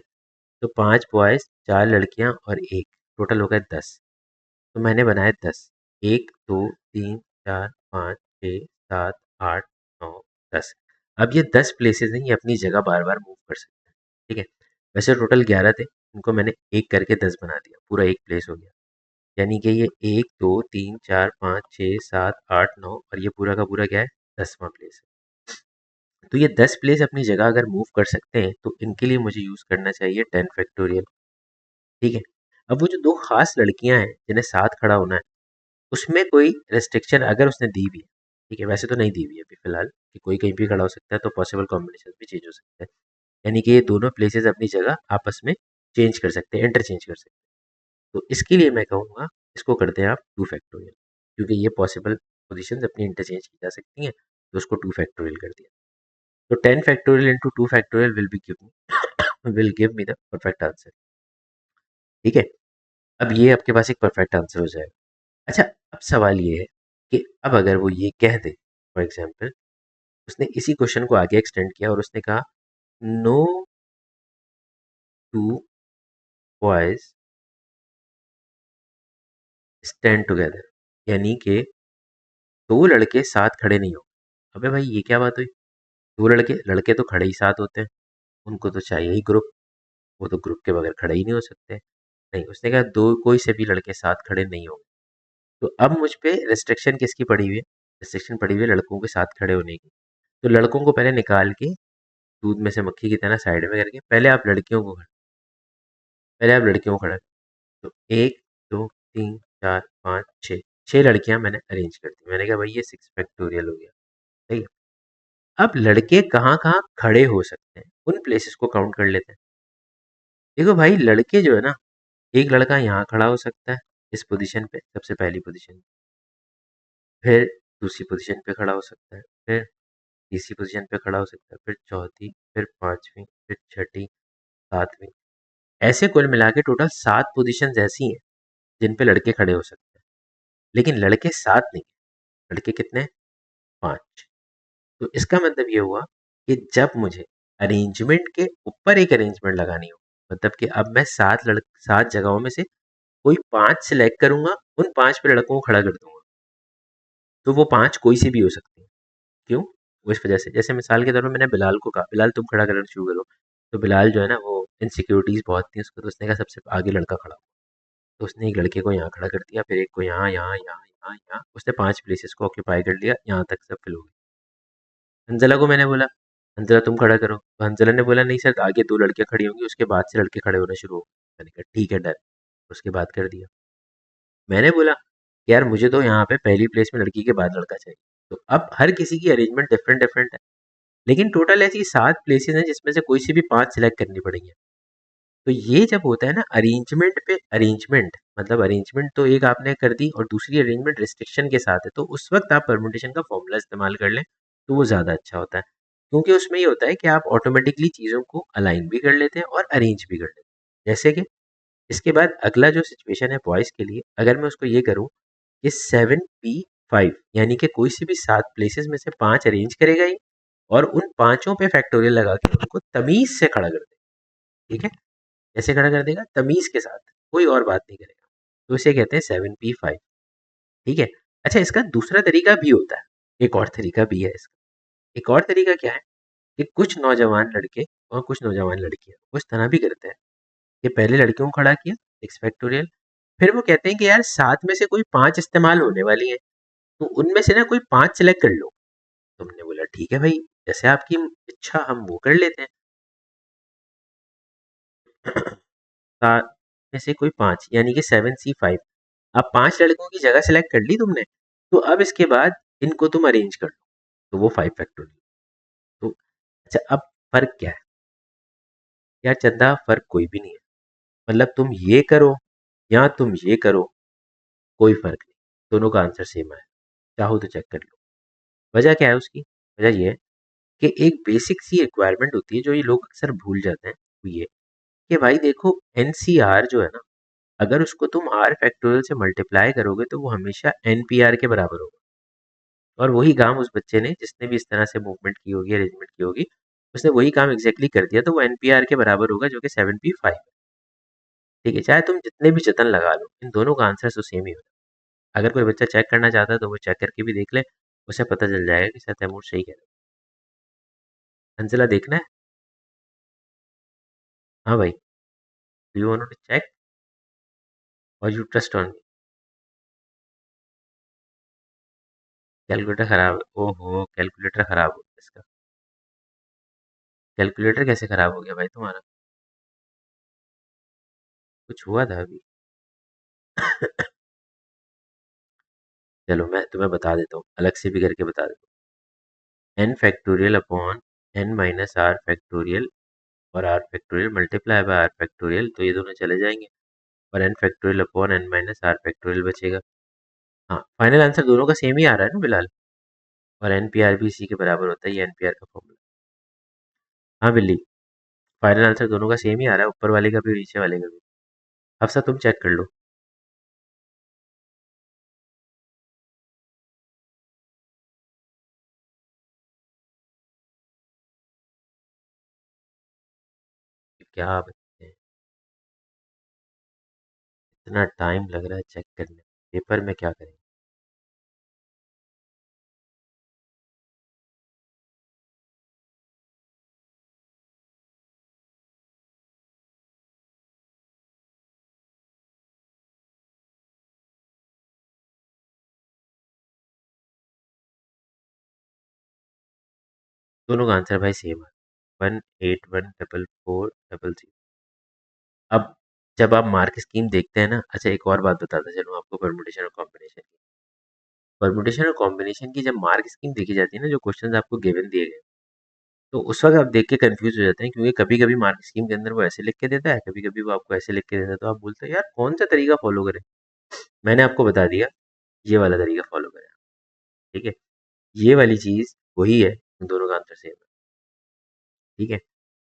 तो 5 बॉयज़, 4 लड़कियां और एक, टोटल हो गए 10। तो मैंने बनाए 10, 1 2 3 4 5 6 7 8 9 10। अब ये 10 प्लेसेस हैं, ये अपनी जगह बार बार मूव कर सकते हैं। ठीक है, वैसे टोटल 11 थे, इनको मैंने एक करके 10 बना दिया, पूरा एक प्लेस हो गया। यानी कि ये 1 2 3 4 5 6 7 8 9 और ये पूरा का पूरा क्या है, 10वां प्लेस है। तो ये 10 प्लेस अपनी जगह अगर मूव कर सकते हैं तो इनके लिए मुझे यूज़ करना चाहिए 10 फैक्टोरियल। ठीक है, अब वो जो दो खास लड़कियां हैं जिन्हें साथ खड़ा होना है, उसमें कोई रेस्ट्रिक्शन अगर उसने दी भी है, ठीक है, वैसे तो नहीं दी हुई है अभी फिलहाल कि कोई कहीं भी खड़ा हो सकता है, तो पॉसिबल कॉम्बिनेशन भी चेंज हो सकता है। यानी कि ये दोनों प्लेसेस अपनी जगह आपस में चेंज कर सकते हैं, इंटरचेंज कर सकते हैं। तो इसके लिए मैं कहूँगा इसको करते हैं आप 2 फैक्टोरियल, क्योंकि ये पॉसिबल पोजीशंस अपनी इंटरचेंज की जा सकती हैं, तो उसको 2 फैक्टोरियल कर दिया। तो 10 factorial into 2 factorial will give me the perfect answer. ठीक है, अब ये आपके पास एक परफेक्ट आंसर हो जाएगा। अच्छा, अब सवाल ये है कि अब अगर वो ये कह दे, फॉर एग्जाम्पल उसने इसी क्वेश्चन को आगे एक्सटेंड किया और उसने कहा no two boys stand together, यानी कि दो लड़के साथ खड़े नहीं हो। अबे भाई ये क्या बात हुई, दो लड़के लड़के तो खड़े ही साथ होते हैं, उनको तो चाहिए ही ग्रुप, वो तो ग्रुप के बगैर खड़े ही नहीं हो सकते। नहीं, उसने कहा दो कोई से भी लड़के साथ खड़े नहीं होंगे। तो अब मुझ पे रिस्ट्रिक्शन किसकी पड़ी हुई है, रिस्ट्रिक्शन पड़ी हुई है लड़कों के साथ खड़े होने की। तो लड़कों को पहले निकाल के दूध में से मक्खी की तरह साइड में करके पहले आप लड़कियों को खड़ा, तो 1 2 3 4 5 6 6 लड़कियां मैंने अरेंज कर दी। मैंने कहा भाई ये 6 फैक्टोरियल हो गया। सही है, अब लड़के कहाँ कहाँ खड़े हो सकते हैं उन प्लेसेस को काउंट कर लेते हैं। देखो भाई, लड़के जो है ना, एक लड़का यहाँ खड़ा हो सकता है इस पोजीशन पे, सबसे पहली पोजीशन, फिर दूसरी पोजीशन पे खड़ा हो सकता है, फिर तीसरी पोजीशन पे खड़ा हो सकता है, फिर चौथी, फिर पांचवी, फिर छठी, सातवीं, ऐसे कुल मिला के टोटल 7 पोजीशंस ऐसी हैं जिन पे लड़के खड़े हो सकते हैं। लेकिन लड़के 7 नहीं, लड़के कितने, 5। तो इसका मतलब ये हुआ कि जब मुझे अरेंजमेंट के ऊपर एक अरेंजमेंट लगानी हो, मतलब कि अब मैं 7 जगहों में से कोई 5 सिलेक्ट करूंगा, उन 5 पे लड़कों को खड़ा कर दूंगा, तो वो 5 कोई सी भी हो सकती है। क्यों, वो इस वजह से, जैसे मिसाल के तौर पर मैंने बिलाल को कहा बिलाल तुम खड़ा करना शुरू करो, तो बिलाल जो है ना वो इनसिक्योरिटीज बहुत थी उसको, तो उसने कहा सबसे आगे लड़का खड़ा हो। तो उसने एक लड़के को यहाँ खड़ा कर दिया, फिर एक को यहाँ यहाँ यहाँ यहाँ यहाँ, उसने 5 प्लेसेस को ऑक्यूपाई कर लिया, यहाँ तक सब फिल हो गए। हंजला को मैंने बोला हंजला तुम खड़ा करो, तो हंजला ने बोला नहीं सर, आगे 2 लड़कियां खड़ी होंगी, उसके बाद से लड़के खड़े होने शुरू हो गए। मैंने कहा ठीक है डन, उसके बाद कर दिया। मैंने बोला कि यार मुझे तो यहाँ पे पहली प्लेस में लड़की के बाद लड़का चाहिए। तो अब हर किसी की अरेंजमेंट डिफरेंट डिफरेंट है, लेकिन टोटल ऐसी 7 प्लेसेस हैं जिसमें से कोई सी भी 5 सिलेक्ट करनी पड़ेंगी। तो ये जब होता है ना अरेंजमेंट पे अरेंजमेंट, मतलब अरेंजमेंट तो एक आपने कर दी और दूसरी अरेंजमेंट रिस्ट्रिक्शन के साथ है, तो उस वक्त आप परमुटेशन का फॉर्मूला इस्तेमाल कर लें, तो वो ज़्यादा अच्छा होता है। क्योंकि उसमें ये होता है कि आप ऑटोमेटिकली चीज़ों को अलाइन भी कर लेते हैं और अरेंज भी कर लेते हैं। जैसे कि इसके बाद अगला जो सिचुएशन है बॉयज़ के लिए, अगर मैं उसको ये करूँ कि 7P5, यानी कि कोई सी भी 7 प्लेसेस में से 5 अरेंज करेगा ही, और उन पांचों पे फैक्टोरियल लगा के उनको तमीज से खड़ा कर दे। ठीक है, कैसे खड़ा कर देगा, तमीज के साथ, कोई और बात नहीं करेगा, तो इसे कहते हैं 7P5। ठीक है, अच्छा इसका दूसरा तरीका भी होता है, एक और तरीका भी है इसका। एक और तरीका क्या है कि कुछ नौजवान लड़के और कुछ नौजवान लड़कियां वो इस तरह भी करते हैं कि पहले लड़कियों को खड़ा किया 6 फैक्टोरियल, फिर वो कहते हैं कि यार 7 में से कोई 5 इस्तेमाल होने वाली है, तो उनमें से ना कोई 5 सिलेक्ट कर लो। तुमने बोला ठीक है भाई, जैसे आपकी इच्छा, हम वो कर लेते हैं। 7 में से कोई 5, यानी कि 7C5, अब 5 लड़कों की जगह सेलेक्ट कर ली तुमने, तो अब इसके बाद इनको तुम अरेंज कर लो, तो वो 5 फैक्टोरियल। तो अच्छा, अब फर्क क्या है यार चंदा, फर्क कोई भी नहीं है। मतलब तुम ये करो या तुम ये करो, कोई फर्क नहीं, दोनों का आंसर सेम है। चाहो तो चेक कर लो। वजह क्या है उसकी, वजह ये है कि एक बेसिक सी रिक्वायरमेंट होती है जो ये लोग अक्सर भूल जाते हैं, वो ये कि भाई देखो एनसीआर जो है ना, अगर उसको तुम आर फैक्टोरियल से मल्टीप्लाई करोगे तो वो हमेशा एनपीआर के बराबर होगा। और वही काम उस बच्चे ने, जिसने भी इस तरह से मूवमेंट की होगी, अरेंजमेंट की होगी, उसने वही काम एग्जैक्टली कर दिया, तो वो एनपीआर के बराबर होगा जो कि 7P5। ठीक है, चाहे तुम जितने भी जतन लगा लो, इन दोनों का आंसर तो सेम ही होगा। अगर कोई बच्चा चेक करना चाहता है तो वो चेक करके भी देख ले, उसे पता चल जाएगा कि सर तैमूर सही कह रहा है। अंजला देखना है? हाँ भाई, do you want to check और you trust on me? Calculator खराब, ओहो कैलकुलेटर खराब हो गया इसका। कैलकुलेटर कैसे खराब हो गया भाई तुम्हारा? कुछ हुआ था अभी? चलो मैं तुम्हें बता देता हूँ, अलग से भी करके बता देता हूँ। N factorial upon N minus R factorial और R factorial multiply by R factorial, तो ये दोनों चले जाएंगे और N factorial upon N minus R factorial बचेगा। हाँ, फाइनल आंसर दोनों का सेम ही आ रहा है ना फिलहाल, और एन पी आर भी इसी के बराबर होता है, ये एन पी आर का फॉर्मूला। हाँ बिल्ली, फाइनल आंसर दोनों का सेम ही आ रहा है, ऊपर वाले का भी नीचे वाले का भी। हफ्सा तुम चेक कर लो। कि क्या बच्चे हैं, इतना टाइम लग रहा है चेक करने में, पेपर में क्या करेंगे? दोनों का आंसर भाई सेम है, 1814400। अब जब आप मार्क स्कीम देखते हैं ना, अच्छा एक और बात बताता चलूँ आपको परमुटेशन और कॉम्बिनेशन की। परमुटेशन और कॉम्बिनेशन की जब मार्क स्कीम देखी जाती है ना, जो क्वेश्चन आपको गिवन दिए गए, तो उस वक्त आप देख के कंफ्यूज हो जाते हैं, क्योंकि कभी कभी मार्क स्कीम के अंदर वो ऐसे लिख के देता है, कभी कभी वो आपको ऐसे लिख के देता है, तो आप बोलते हैं यार कौन सा तरीका फॉलो करें। मैंने आपको बता दिया, ये वाला तरीका फॉलो करें। ठीक है, ये वाली चीज वही है, दोनों का आंसर सेम है। ठीक है,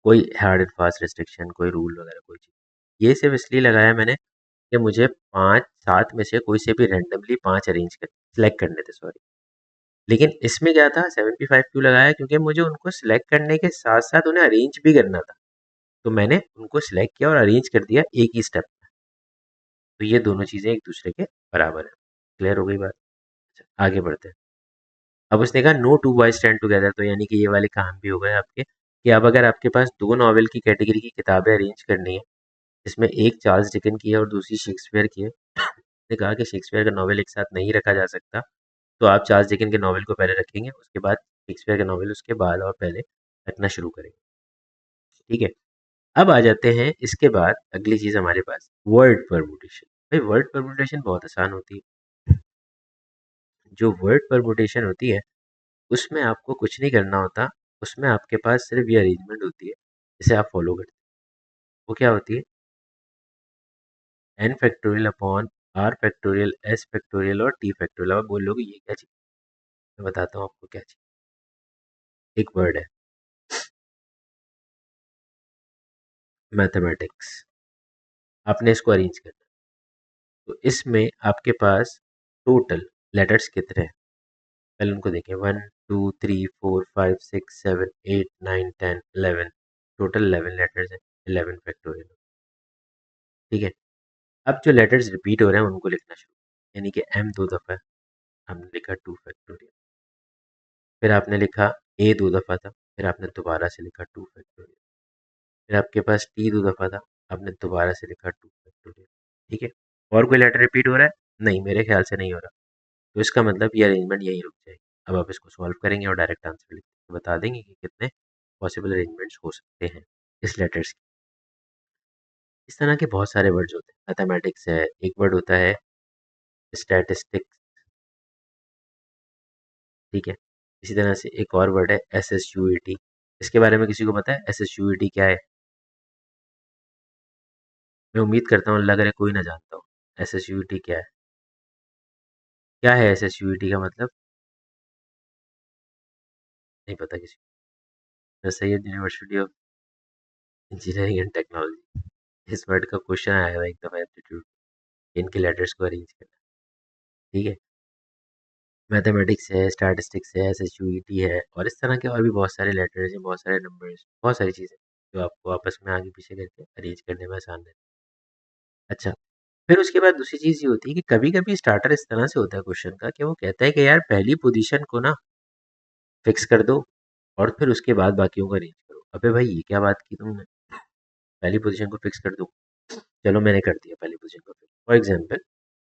कोई हार्ड एंड फास्ट रेस्ट्रिक्शन, कोई रूल वगैरह कोई चीज, ये सिर्फ इसलिए लगाया मैंने कि मुझे पांच सात में से कोई से भी रेंडमली पांच अरेंज कर सिलेक्ट करने थे, सॉरी। लेकिन इसमें क्या था, 75 क्यों लगाया, क्योंकि मुझे उनको सिलेक्ट करने के साथ साथ उन्हें अरेंज भी करना था, तो मैंने उनको सिलेक्ट किया और अरेंज कर दिया एक ही स्टेप में। तो ये दोनों चीजें एक दूसरे के बराबर है। क्लियर हो गई बात? अच्छा, आगे बढ़ते हैं। अब उसने कहा no two boys stand together, तो यानी कि ये वाले काम भी हो गए आपके, कि अब अगर आपके पास दो नॉवेल की कैटेगरी की किताबें अरेंज करनी है, जिसमें एक चार्ल्स डिकन की है और दूसरी शेक्सपियर की है, उसने कहा कि शेक्सपियर का नॉवेल एक साथ नहीं रखा जा सकता, तो आप चार्ल्स डिकन के नॉवेल को पहले रखेंगे, उसके बाद शेक्सपियर के नॉवेल उसके बाद और पहले रखना शुरू करेंगे। ठीक है, अब आ जाते हैं इसके बाद अगली चीज हमारे पास, वर्ड परमुटेशन। भाई वर्ड परमुटेशन बहुत आसान होती है। जो वर्ड परमुटेशन होती है, उसमें आपको कुछ नहीं करना होता, उसमें आपके पास सिर्फ ये अरेंजमेंट होती है जिसे आप फॉलो करते हैं। वो क्या होती है, n factorial upon r factorial s factorial और टी फैक्टोरियल। अब बोलोगे ये क्या चीज़, मैं बताता हूँ आपको क्या चीज़। एक वर्ड है मैथमेटिक्स, आपने इसको अरेंज करना है, तो इसमें आपके पास टोटल लेटर्स कितने हैं, पहले उनको देखें, 1 2 3 4 5 6 7 8 9 10 11, टोटल 11 लेटर्स हैं, 11 फैक्टोरियल। ठीक है, अब जो लेटर्स रिपीट हो रहे हैं उनको लिखना शुरू, यानी कि एम दो दफ़ा है, हमने लिखा 2 फैक्टोरियल, फिर आपने लिखा ए दो दफ़ा था, फिर आपने दोबारा से लिखा 2 फैक्टोरियल, फिर आपके पास टी दो दफ़ा था, आपने दोबारा से लिखा 2 फैक्टोरियल। ठीक है, और कोई लेटर रिपीट हो रहा है? नहीं, मेरे ख्याल से नहीं हो रहा, तो इसका मतलब ये अरेंजमेंट यहीं रुक जाएगी। अब आप इसको सॉल्व करेंगे और डायरेक्ट आंसर लिख के बता देंगे कि कितने पॉसिबल अरेंजमेंट्स हो सकते हैं इस लेटर्स की। इस तरह के बहुत सारे वर्ड्स होते हैं, मैथमेटिक्स है, एक वर्ड होता है स्टैटिस्टिक्स। ठीक है, इसी तरह से एक और वर्ड है S S U E T, इसके बारे में किसी को पता है S S U E T क्या है? मैं उम्मीद करता हूँ, लग रहा है कोई ना जानता हो S S U E T क्या है। क्या है S S U E T का मतलब? नहीं पता किसी को? Syed university of engineering and technology, इस वर्ड का क्वेश्चन आया था एक दफ़ा एप्टीट्यूड, इनके लेटर्स को अरेंज करना। ठीक है, मैथमेटिक्स है, स्टैटिस्टिक्स है, S S U E T है, और इस तरह के और भी बहुत सारे लेटर्स हैं, बहुत सारे नंबर्स, बहुत सारी चीज़ें जो आपको आपस में आगे पीछे करके अरेंज करने में आसान है। अच्छा, फिर उसके बाद दूसरी चीज़ ये होती है कि कभी कभी स्टार्टर इस तरह से होता है क्वेश्चन का, कि वो कहता है कि यार पहली पोजीशन को ना फिक्स कर दो, और फिर उसके बाद बाकियों को अरेंज करो। अबे भाई ये क्या बात की तुमने, पहली पोजीशन को फिक्स कर दो। चलो मैंने कर दिया पहली पोजीशन को फिक्स। फॉर एग्जाम्पल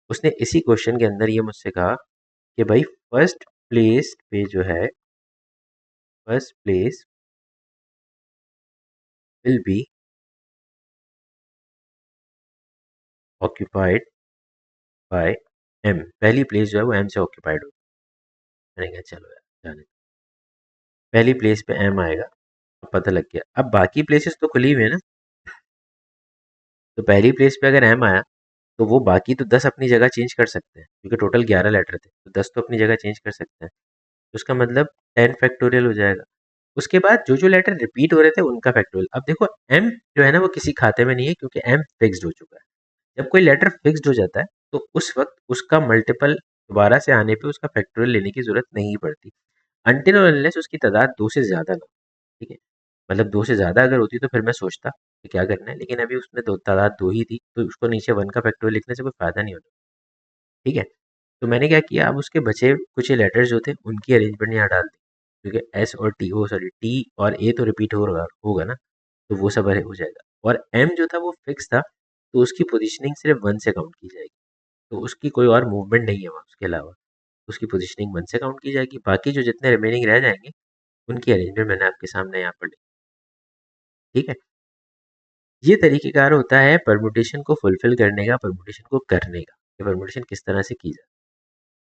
उसने इसी क्वेश्चन के अंदर ये मुझसे कहा कि भाई फर्स्ट प्लेस पे जो है, first place will be occupied by m, पहली प्लेस जो है वो एम से ऑक्यूपाइड होगी। मैंने कहा चलो यार जाने, पहली प्लेस पे एम आएगा, अब पता लग गया। अब बाकी प्लेसेस तो खुली हुई है ना, तो पहली प्लेस पे अगर एम आया तो वो बाकी तो 10 अपनी जगह चेंज कर सकते हैं, क्योंकि टोटल 11 लेटर थे, तो 10 तो अपनी जगह चेंज कर सकते हैं। तो उसका मतलब 10 फैक्टोरियल हो जाएगा। उसके बाद जो जो लेटर रिपीट हो रहे थे उनका फैक्टोरियल। अब देखो एम जो है ना वो किसी खाते में नहीं है, क्योंकि एम फिक्स्ड हो चुका है। जब कोई लेटर फिक्स्ड हो जाता है तो उस वक्त उसका मल्टीपल दोबारा से आने पे उसका फैक्टोरियल लेने की जरूरत नहीं पड़ती, अनटिल और अनलेस उसकी तादाद 2 से ज़्यादा ना हो। ठीक है, मतलब 2 से ज़्यादा अगर होती तो फिर मैं सोचता कि क्या करना है, लेकिन अभी उसमें दो तादाद 2 ही थी, तो उसको नीचे 1 का फैक्टोरियल लिखने से कोई फ़ायदा नहीं होता। ठीक है, तो मैंने क्या किया, अब उसके बचे कुछ लेटर्स जो थे उनकी अरेंजमेंट यहाँ डाल दी, क्योंकि एस और टी, ओ सॉरी टी और ए तो रिपीट होगा होगा ना, तो वो सब हो जाएगा। और एम जो था वो फिक्स था, तो उसकी पोजीशनिंग सिर्फ 1 से काउंट की जाएगी, तो उसकी कोई और मूवमेंट नहीं है वहाँ उसके अलावा, उसकी पोजीशनिंग 1 से काउंट की जाएगी। बाकी जो जितने रिमेनिंग रह जाएंगे उनकी अरेंजमेंट मैंने आपके सामने यहाँ पर लिखी। ठीक है, ये तरीकेकार होता है परमुटेशन को फुलफिल करने का, परमुटेशन को करने का, कि परमुटेशन किस तरह से की जाए।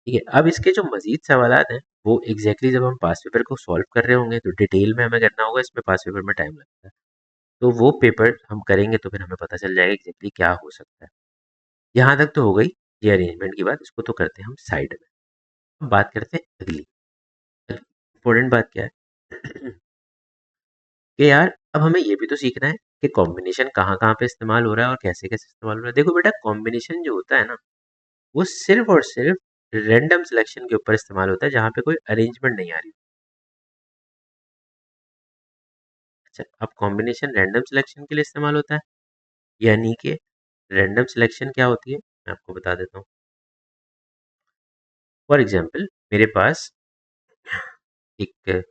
ठीक है, अब इसके जो मजीद सवालात हैं वो एग्जैक्टली जब हम पास पेपर को सॉल्व कर रहे होंगे तो डिटेल में हमें करना होगा, इसमें पास पेपर में टाइम लगता है, तो वो पेपर हम करेंगे तो फिर हमें पता चल जाएगा एग्जैक्टली क्या हो सकता है। यहाँ तक तो हो गई ये अरेंजमेंट की बात, इसको तो करते हैं हम साइड में। अब बात करते हैं अगली इंपॉर्टेंट बात क्या है कि यार अब हमें ये भी तो सीखना है कि कॉम्बिनेशन कहाँ कहाँ पे इस्तेमाल हो रहा है और कैसे कैसे इस्तेमाल हो रहा है। देखो बेटा, कॉम्बिनेशन जो होता है ना वो सिर्फ और सिर्फ रैंडम सिलेक्शन के ऊपर इस्तेमाल होता है, जहाँ पे कोई अरेंजमेंट नहीं आ रही। अच्छा, अब कॉम्बिनेशन रैंडम सिलेक्शन के लिए इस्तेमाल होता है, यानी कि रैंडम सिलेक्शन क्या होती है मैं आपको बता देता हूँ। फॉर एग्जाम्पल मेरे पास एक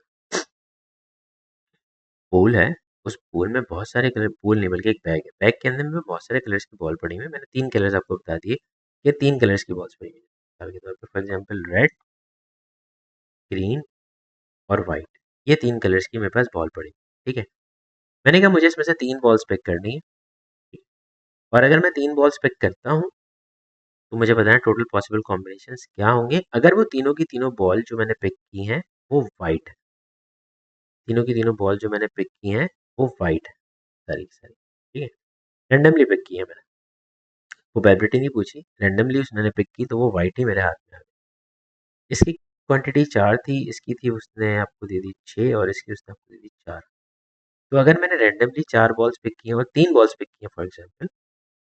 पूल है, उस पूल में बहुत सारे कलर, पूल नहीं बल्कि एक बैग है, बैग के अंदर में बहुत सारे कलर्स की बॉल पड़ी हुई है। मैंने 3 कलर्स आपको बता दिए कि 3 कलर्स की बॉल्स पड़ी हुई है, मिसाल के तौर पर फॉर एग्जाम्पल रेड, ग्रीन और वाइट, ये 3 कलर्स की मेरे पास बॉल पड़ी। ठीक है, मैंने कहा मुझे इसमें से 3 बॉल्स पिक करनी है, और अगर मैं 3 बॉल्स पिक करता हूँ तो मुझे बताना टोटल पॉसिबल कॉम्बिनेशंस क्या होंगे अगर वो तीनों की तीनों बॉल जो मैंने पिक की हैं वो वाइट है। तीनों की तीनों बॉल जो मैंने पिक की हैं वो वाइट है, सारी की सारी। ठीक है, रैंडमली पिक की है मैंने, वो प्रोबेबिलिटी नहीं पूछी, रैंडमली उसने पिक की तो वो वाइट ही मेरे हाथ में आ गई। इसकी क्वांटिटी 4 थी, इसकी थी उसने आपको दे दी 6 और इसकी उसने आपको दे दी 4। तो अगर मैंने रैंडमली 4 बॉल्स पिक की हैं और 3 बॉल्स पिक की हैं, फॉर एग्जाम्पल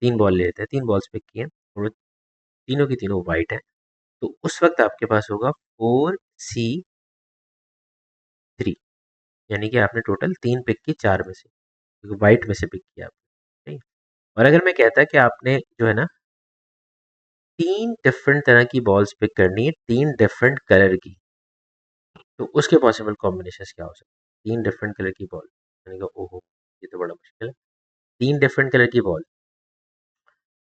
3 बॉल लेते हैं, 3 बॉल्स पिक की हैं और वो तीनों की तीनों वाइट हैं, तो उस वक्त आपके पास होगा 4C3, यानी कि आपने टोटल 3 पिक की 4 में से, क्योंकि वाइट में से पिक किया आपने। नहीं, और अगर मैं कहता कि आपने जो है ना 3 डिफरेंट तरह की बॉल्स पिक करनी है, 3 डिफरेंट कलर की, तो उसके पॉसिबल कॉम्बिनेशन क्या हो सकते हैं? 3 डिफरेंट कलर की बॉल, मैंने कहा ओहो ये तो बड़ा मुश्किल है, 3 डिफरेंट कलर की बॉल।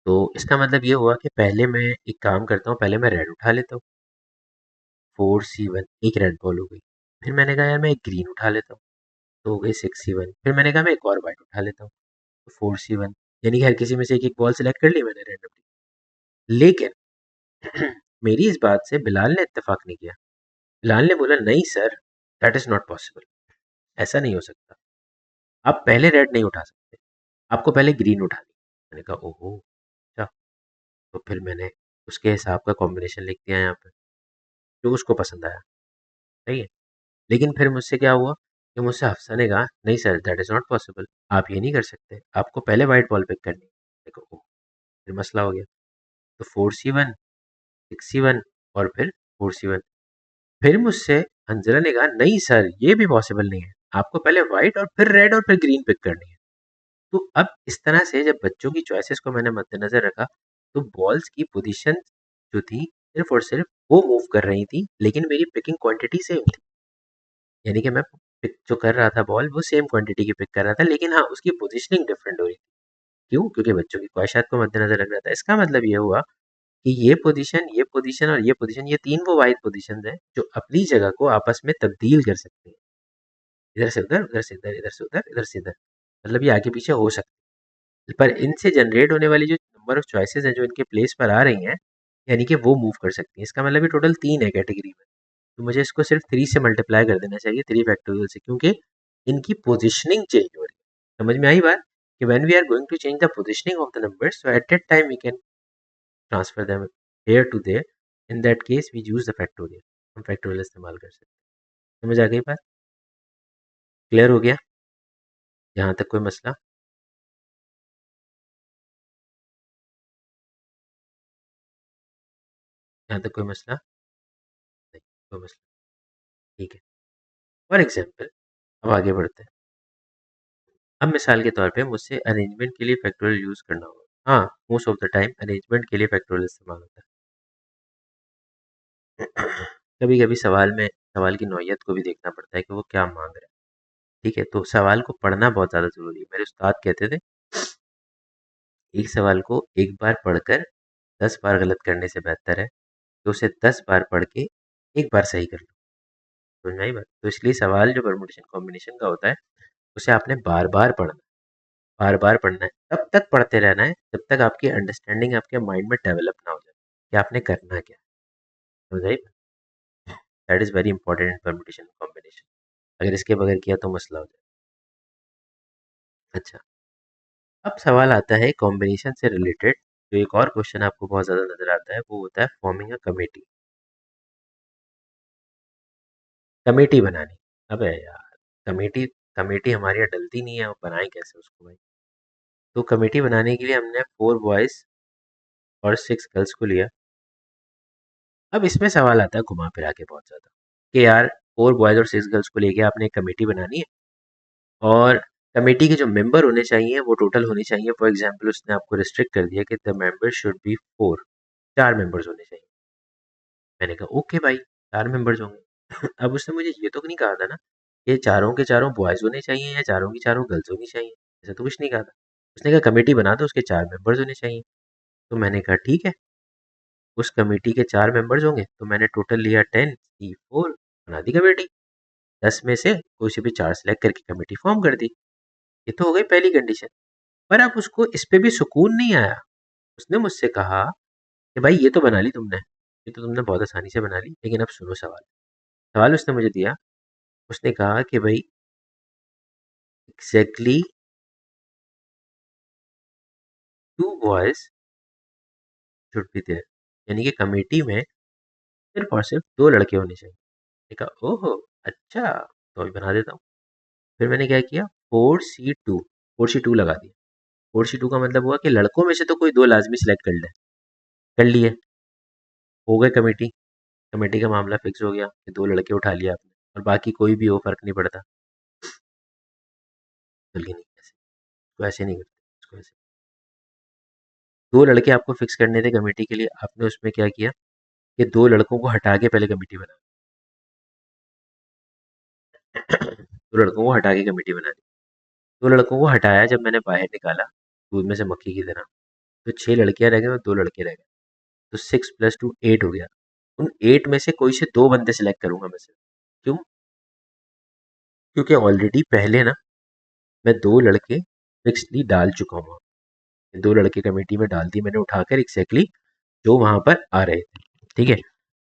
तो इसका मतलब ये हुआ कि पहले मैं एक काम करता हूँ, पहले मैं रेड उठा लेता हूँ, 4C1 एक रेड बॉल हो गई। फिर मैंने कहा यार मैं एक ग्रीन उठा लेता हूँ, तो हो गई 6C1। फिर मैंने कहा मैं एक और वाइट उठा लेता हूँ, तो 4C1, यानी कि हर किसी में से एक एक बॉल सेलेक्ट कर ली मैंने रैंडमली। लेकिन मेरी इस बात से बिलाल ने इत्तेफाक नहीं किया। बिलाल ने बोला नहीं sir, that is not possible, ऐसा नहीं हो सकता, आप पहले रेड नहीं उठा सकते, आपको पहले ग्रीन उठानी। मैंने कहा ओहो अच्छा, तो फिर मैंने उसके हिसाब का कॉम्बिनेशन लिख दिया यहाँ पे जो उसको पसंद आया। सही है, लेकिन फिर मुझसे क्या हुआ कि मुझसे हफ्सा ने कहा नहीं sir that is not possible, आप ये नहीं कर सकते, आपको पहले वाइट बॉल पिक करनी है। देखो ओह, फिर मसला हो गया, तो 4C1, 6C1 और फिर 4C1। फिर मुझसे हंजला ने कहा नहीं सर ये भी पॉसिबल नहीं है, आपको पहले वाइट और फिर रेड और फिर ग्रीन पिक करनी है। तो अब इस तरह से जब बच्चों की चॉइसेस को मैंने मद्देनजर रखा तो बॉल्स की पोजीशन जो थी सिर्फ और सिर्फ वो मूव कर रही थी, लेकिन मेरी पिकिंग क्वांटिटी सेम थी। यानी कि मैं पिक जो कर रहा था बॉल वो सेम क्वांटिटी की पिक कर रहा था, लेकिन हाँ उसकी पोजीशनिंग डिफरेंट हो रही थी। क्यों? क्योंकि बच्चों की ख्वाहिशात को मद्देनजर रख रहा था। इसका मतलब ये हुआ कि ये पोजीशन और ये पोजीशन, ये तीन वो वाहिद पोजीशन है जो अपनी जगह को आपस में तब्दील कर सकती है। इधर से उधर, उधर से इधर, इधर से उधर, इधर से इधर, मतलब ये आगे पीछे हो सकती है। पर इनसे जनरेट होने वाली जो नंबर ऑफ चॉइसेस हैं जो इनके प्लेस पर आ रही हैं, यानी कि वो मूव कर सकती हैं। इसका मतलब ये टोटल 3 है कैटेगरी में। तो मुझे इसको सिर्फ 3 से मल्टीप्लाई कर देना चाहिए, 3 फैक्टोरियल से, क्योंकि इनकी पोजीशनिंग चेंज हो रही है। समझ में आई बात? कि when we are going to change the positioning of the numbers, so at that time we can transfer them here to there. In that case we use the factorial. हम factorial इस्तेमाल कर सकते हैं। समझ आ गई बात? क्लियर हो गया यहाँ तक? कोई मसला? यहाँ तक कोई मसला नहीं? कोई मसला? ठीक है। फॉर एग्जाम्पल, अब आगे बढ़ते हैं। अब मिसाल के तौर पे मुझसे अरेंजमेंट के लिए फैक्टोरियल यूज करना होगा। हाँ, most of the time arrangement के लिए फैक्टोरियल इस्तेमाल होता है। कभी कभी सवाल की नौइयत को भी देखना पड़ता है कि वो क्या मांग रहा है। ठीक है, तो सवाल को पढ़ना बहुत ज़्यादा ज़रूरी है। मेरे उस्ताद कहते थे, एक सवाल को एक बार पढ़कर 10 बार गलत करने से बेहतर है तो उसे 10 बार पढ़ के एक बार सही कर लो। समझ में आई बात? तो इसलिए सवाल जो परमुटेशन कॉम्बिनेशन का होता है उसे आपने बार बार पढ़ना, बार बार पढ़ना है, तब तक पढ़ते रहना है जब तक आपकी अंडरस्टैंडिंग आपके माइंड में डेवलप ना हो जाए कि आपने करना क्या है। समझ आई? That is very important in permutation combination. अगर इसके बगैर किया तो मसला हो जाए। अच्छा, अब सवाल आता है कॉम्बिनेशन से रिलेटेड। जो एक और क्वेश्चन आपको बहुत ज़्यादा नज़र आता है वो होता है फॉर्मिंग अ कमेटी। कमेटी बनानी। अबे यार, कमेटी कमेटी हमारे यहाँ डलती नहीं है, बनाए कैसे उसको भाई? तो कमेटी बनाने के लिए हमने 4 बॉयज़ और 6 गर्ल्स को लिया। अब इसमें सवाल आता है घुमा फिरा के बहुत ज़्यादा कि यार 4 बॉयज़ और 6 गर्ल्स को लेके आपने एक कमेटी बनानी है और कमेटी के जो मेंबर होने चाहिए वो टोटल होने चाहिए। फॉर एग्जांपल उसने आपको रिस्ट्रिक्ट कर दिया कि the member should be 4, 4 members होने चाहिए। मैंने कहा ओके भाई, 4 मेंबर्स होंगे। अब उसने मुझे ये तो नहीं कहा था ना ये चारों के चारों बॉयज़ होने चाहिए या चारों की चारों गर्ल्स होनी चाहिए। ऐसा तो कुछ नहीं कहा था। उसने कहा कमेटी बना दो, उसके 4 मेंबर्स होने चाहिए। तो मैंने कहा ठीक है, उस कमेटी के 4 मेंबर्स होंगे। तो मैंने टोटल लिया 10 C4, बना दी कमेटी। 10 में से कोई से भी 4 सेलेक्ट करके कमेटी फॉर्म कर दी। ये तो हो गई पहली कंडीशन। पर अब उसको इस पे भी सुकून नहीं आया। उसने मुझसे कहा कि भाई ये तो बना ली तुमने, ये तो तुमने बहुत आसानी से बना ली, लेकिन अब सुनो सवाल। सवाल उसने मुझे दिया, उसने कहा कि भाई exactly 2 boys should be there, यानी कि कमेटी में सिर्फ और सिर्फ 2 लड़के होने चाहिए। मैंने कहा ओहो, अच्छा, तो अभी बना देता हूँ। फिर मैंने क्या किया, 4C2 लगा दिया। 4C2 का मतलब हुआ कि लड़कों में से तो कोई 2 लाजमी सिलेक्ट कर ले। कर लिए, हो गए कमेटी। कमेटी का मामला फिक्स हो गया कि 2 लड़के उठा लिया आपने, और बाकी कोई भी हो फर्क नहीं पड़ता। बल्कि नहीं, ऐसे तो ऐसे नहीं करते इसको। ऐसे 2 लड़के आपको फिक्स करने थे कमेटी के लिए, आपने उसमें क्या किया कि 2 लड़कों को हटा के पहले कमेटी बना। 2 लड़कों को हटा के कमेटी बना दी। 2 लड़कों को हटाया जब मैंने बाहर निकाला दूध में से मक्खी की तरह, तो 6 लड़कियां रह गई और 2 लड़के रह गए। तो 6 + 2 8 हो गया। उन 8 में से कोई से 2 बंदे सेलेक्ट करूंगा मैं सिर्फ। क्यों? क्योंकि ऑलरेडी पहले ना मैं 2 लड़के फिक्सली डाल चुका हूँ। 2 लड़के कमेटी में डाल दिए मैंने उठाकर, एग्जैक्टली जो वहां पर आ रहे थे। ठीक है,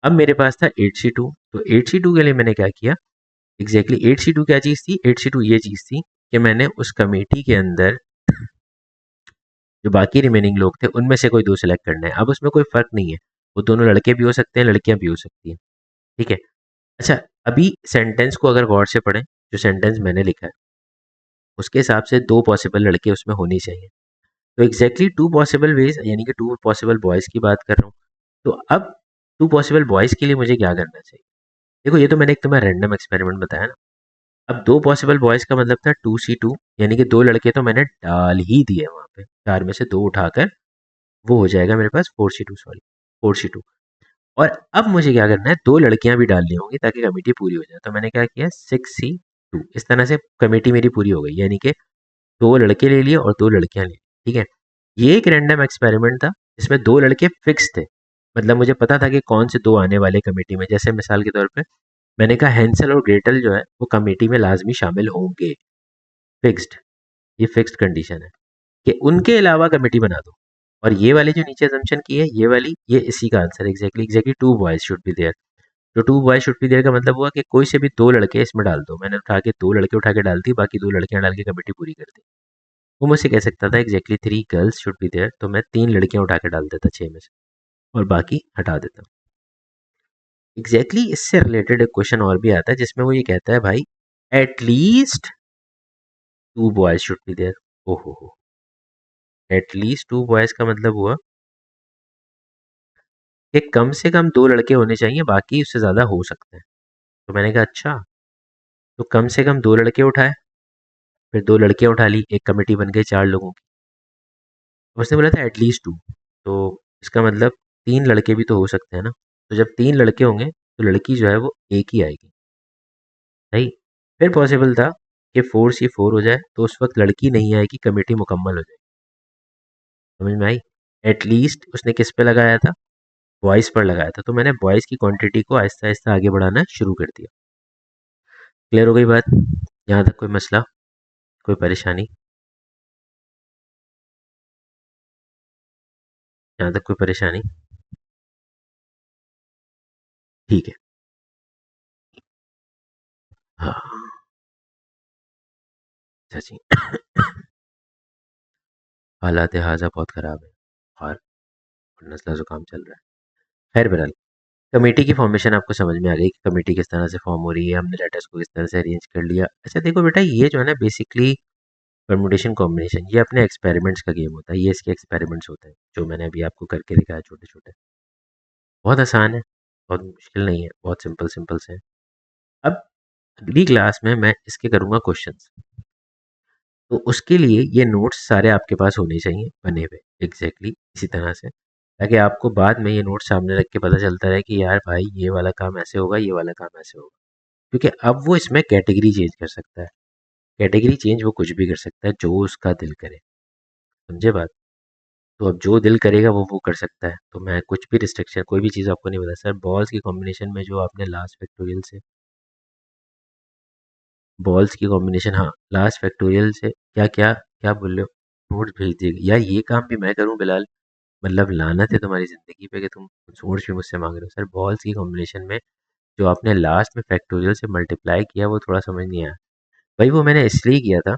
अब मेरे पास था 8C2। तो 8C2 के लिए मैंने क्या किया, एग्जैक्टली 8C2 क्या चीज़ थी, 8C2 ये चीज़ थी कि मैंने उस कमेटी के अंदर जो बाकी रिमेनिंग लोग थे उनमें से कोई 2 सेलेक्ट करना है। अब उसमें कोई फ़र्क नहीं है, वो दोनों लड़के भी हो सकते हैं, लड़कियां भी हो सकती हैं। ठीक है। अच्छा, अभी सेंटेंस को अगर गौर से पढ़ें, जो सेंटेंस मैंने लिखा है उसके हिसाब से 2 पॉसिबल लड़के उसमें होने चाहिए। तो एग्जैक्टली 2 पॉसिबल वेज, यानी कि 2 पॉसिबल बॉयज़ की बात कर रहा हूँ। तो अब 2 पॉसिबल बॉयज़ के लिए मुझे क्या करना चाहिए? देखो, ये तो मैंने एक तुम्हें रैंडम एक्सपेरिमेंट बताया ना। अब 2 पॉसिबल बॉयज़ का मतलब था 2C2, यानी कि 2 लड़के तो मैंने डाल ही दिए वहाँ पे। 4 में से 2 उठाकर वो हो जाएगा मेरे पास 4C2, सॉरी 4C2। और अब मुझे क्या करना है, 2 लड़कियां भी डालनी होंगी ताकि कमेटी पूरी हो जाए। तो मैंने क्या किया, 6C2, इस तरह से कमेटी मेरी पूरी हो गई, यानी कि 2 लड़के ले लिए और 2 लड़कियां ले ली। ठीक है, ये एक रैंडम एक्सपेरिमेंट था जिसमें 2 लड़के फिक्स थे, मतलब मुझे पता था कि कौन से 2 आने वाले कमेटी में। जैसे मिसाल के तौर पे मैंने कहा हैंसल और ग्रेटल जो है वो कमेटी में लाजमी शामिल होंगे, फिक्स्ड, ये फिक्स्ड कंडीशन है कि उनके अलावा कमेटी बना दो। और ये वाली जो नीचे अजम्पशन की है, ये वाली, ये इसी का answer exactly 2 boys should be there. तो 2 बॉयज शुड बी देयर का मतलब हुआ कि कोई से भी 2 लड़के इसमें डाल दो। मैंने उठा के 2 लड़के उठा के डाल दी, बाकी 2 लड़कियां डाल के कमेटी पूरी कर दी। वो मुझसे कह सकता था exactly 3 girls should be there, तो मैं 3 लड़कियां उठा के डाल देता 6 में से और बाकी हटा देता। इससे रिलेटेड एक क्वेश्चन और भी आता है जिसमें वो ये कहता है भाई at least 2 boys should be there. ओहो हो, एटलीस्ट 2 बॉयज का मतलब हुआ कि कम से कम 2 लड़के होने चाहिए, बाकी उससे ज़्यादा हो सकते हैं। तो मैंने कहा अच्छा, तो कम से कम 2 लड़के उठाए, फिर 2 लड़कियां उठा ली, एक कमेटी बन गई 4 लोगों की। उसने बोला था एटलीस्ट 2, तो इसका मतलब 3 लड़के भी तो हो सकते हैं ना। तो जब 3 लड़के होंगे तो लड़की जो है वो एक ही आएगी, सही। फिर पॉसिबल था कि 4C4 हो जाए, तो उस वक्त लड़की नहीं आएगी, कमेटी मुकम्मल हो जाए। समझ में आई। एटलीस्ट उसने किस पे लगाया था, बॉयज़ पर लगाया था, तो मैंने बॉयज़ की क्वांटिटी को आहिस्ता आहिस्ता आगे बढ़ाना शुरू कर दिया। क्लियर हो गई बात, यहाँ तक कोई मसला, कोई परेशानी? यहाँ तक कोई परेशानी? ठीक है। हाँ, अच्छा जी। हालात हाजा बहुत ख़राब है और नज़ला ज़ुकाम चल रहा है। खैर बहरहाल, कमेटी की फॉर्मेशन आपको समझ में आ गई कि कमेटी किस तरह से फॉर्म हो रही है, हमने लेटर्स को किस तरह से अरेंज कर लिया। अच्छा देखो बेटा, ये जो है ना बेसिकली परमुटेशन कॉम्बिनेशन, ये अपने एक्सपेरिमेंट्स का गेम होता है, ये इसके एक्सपेरिमेंट्स होते हैं जो मैंने अभी आपको करके दिखाया छोटे छोटे। बहुत आसान है, बहुत मुश्किल नहीं है, बहुत सिंपल सिंपल से है। अब अगली क्लास में मैं इसके करूँगा क्वेश्चंस, तो उसके लिए ये नोट्स सारे आपके पास होने चाहिए बने हुए एग्जैक्टली इसी तरह से, ताकि आपको बाद में ये नोट्स सामने रख के पता चलता रहे कि यार भाई ये वाला काम ऐसे होगा, ये वाला काम ऐसे होगा। क्योंकि अब वो इसमें कैटेगरी चेंज कर सकता है, कैटेगरी चेंज वो कुछ भी कर सकता है जो उसका दिल करे, समझे बात। तो अब जो दिल करेगा वो कर सकता है, तो मैं कुछ भी रिस्ट्रिक्शन, कोई भी चीज़ आपको नहीं बता सर। बॉल्स की कॉम्बिनेशन में जो आपने लास्ट फैक्टोरियल से, बॉल्स की कॉम्बिनेशन, हाँ लास्ट फैक्टोरियल से क्या क्या क्या बोल रहे हो, नोट्स भेज दिए यार, ये काम भी मैं करूँ बिलाल, मतलब लानत है तुम्हारी ज़िंदगी पे कि तुम नोट्स भी मुझसे मांग रहे हो। सर बॉल्स की कॉम्बिनेशन में जो आपने लास्ट में फैक्टोरियल से मल्टीप्लाई किया वो थोड़ा समझ नहीं आया भाई। वो मैंने इसलिए किया था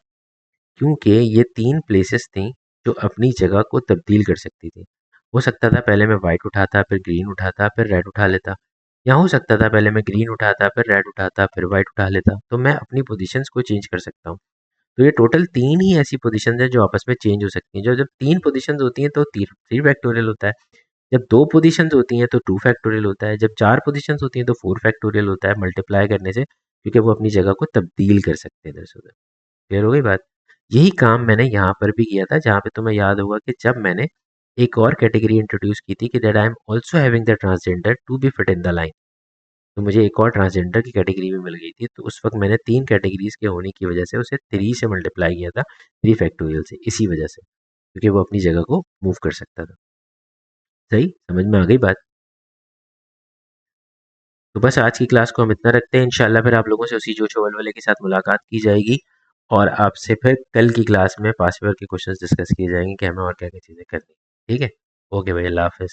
क्योंकि ये 3 प्लेसेस थी जो अपनी जगह को तब्दील कर सकती थी। हो सकता था पहले मैं वाइट उठाता, फिर ग्रीन उठाता, फिर रेड उठा लेता, या हो सकता था पहले मैं ग्रीन उठाता, फिर रेड उठाता, फिर वाइट उठा लेता। तो मैं अपनी पोजीशंस को चेंज कर सकता हूँ। तो ये टोटल 3 ही ऐसी पोजीशंस हैं जो आपस में चेंज हो सकती हैं। जो जब 3 पोजीशंस होती हैं तो 3 फैक्टोरियल होता है, जब 2 पोजीशंस होती हैं तो 2 फैक्टोरियल होता है, जब 4 पोजीशंस होती हैं तो 4 फैक्टोरियल होता है मल्टीप्लाई करने से, क्योंकि वो अपनी जगह को तब्दील कर सकते हैं इधर से उधर। क्लियर हो गई बात। यही काम मैंने यहाँ पर भी किया था, जहाँ पे तुम्हें याद होगा कि जब मैंने एक और कैटेगरी इंट्रोड्यूस की थी कि that I am also having the transgender to be fit in the line, तो मुझे एक और ट्रांसजेंडर की कैटेगरी भी मिल गई थी। तो उस वक्त मैंने 3 कैटेगरीज के होने की वजह से उसे 3 से मल्टीप्लाई किया था, 3 फैक्टोरियल से, इसी वजह से, क्योंकि वो अपनी जगह को मूव कर सकता था। सही समझ में आ गई बात। तो बस आज की क्लास को हम इतना रखते हैं, इंशाल्लाह फिर आप लोगों से उसी जोशो वलवले के साथ मुलाकात की जाएगी और आपसे फिर कल की क्लास में पास पेपर के क्वेश्चंस डिस्कस किए जाएंगे कि हमें और क्या क्या चीज़ें करनी। ठीक है, ओके भाई, अल्लाह हाफिज़।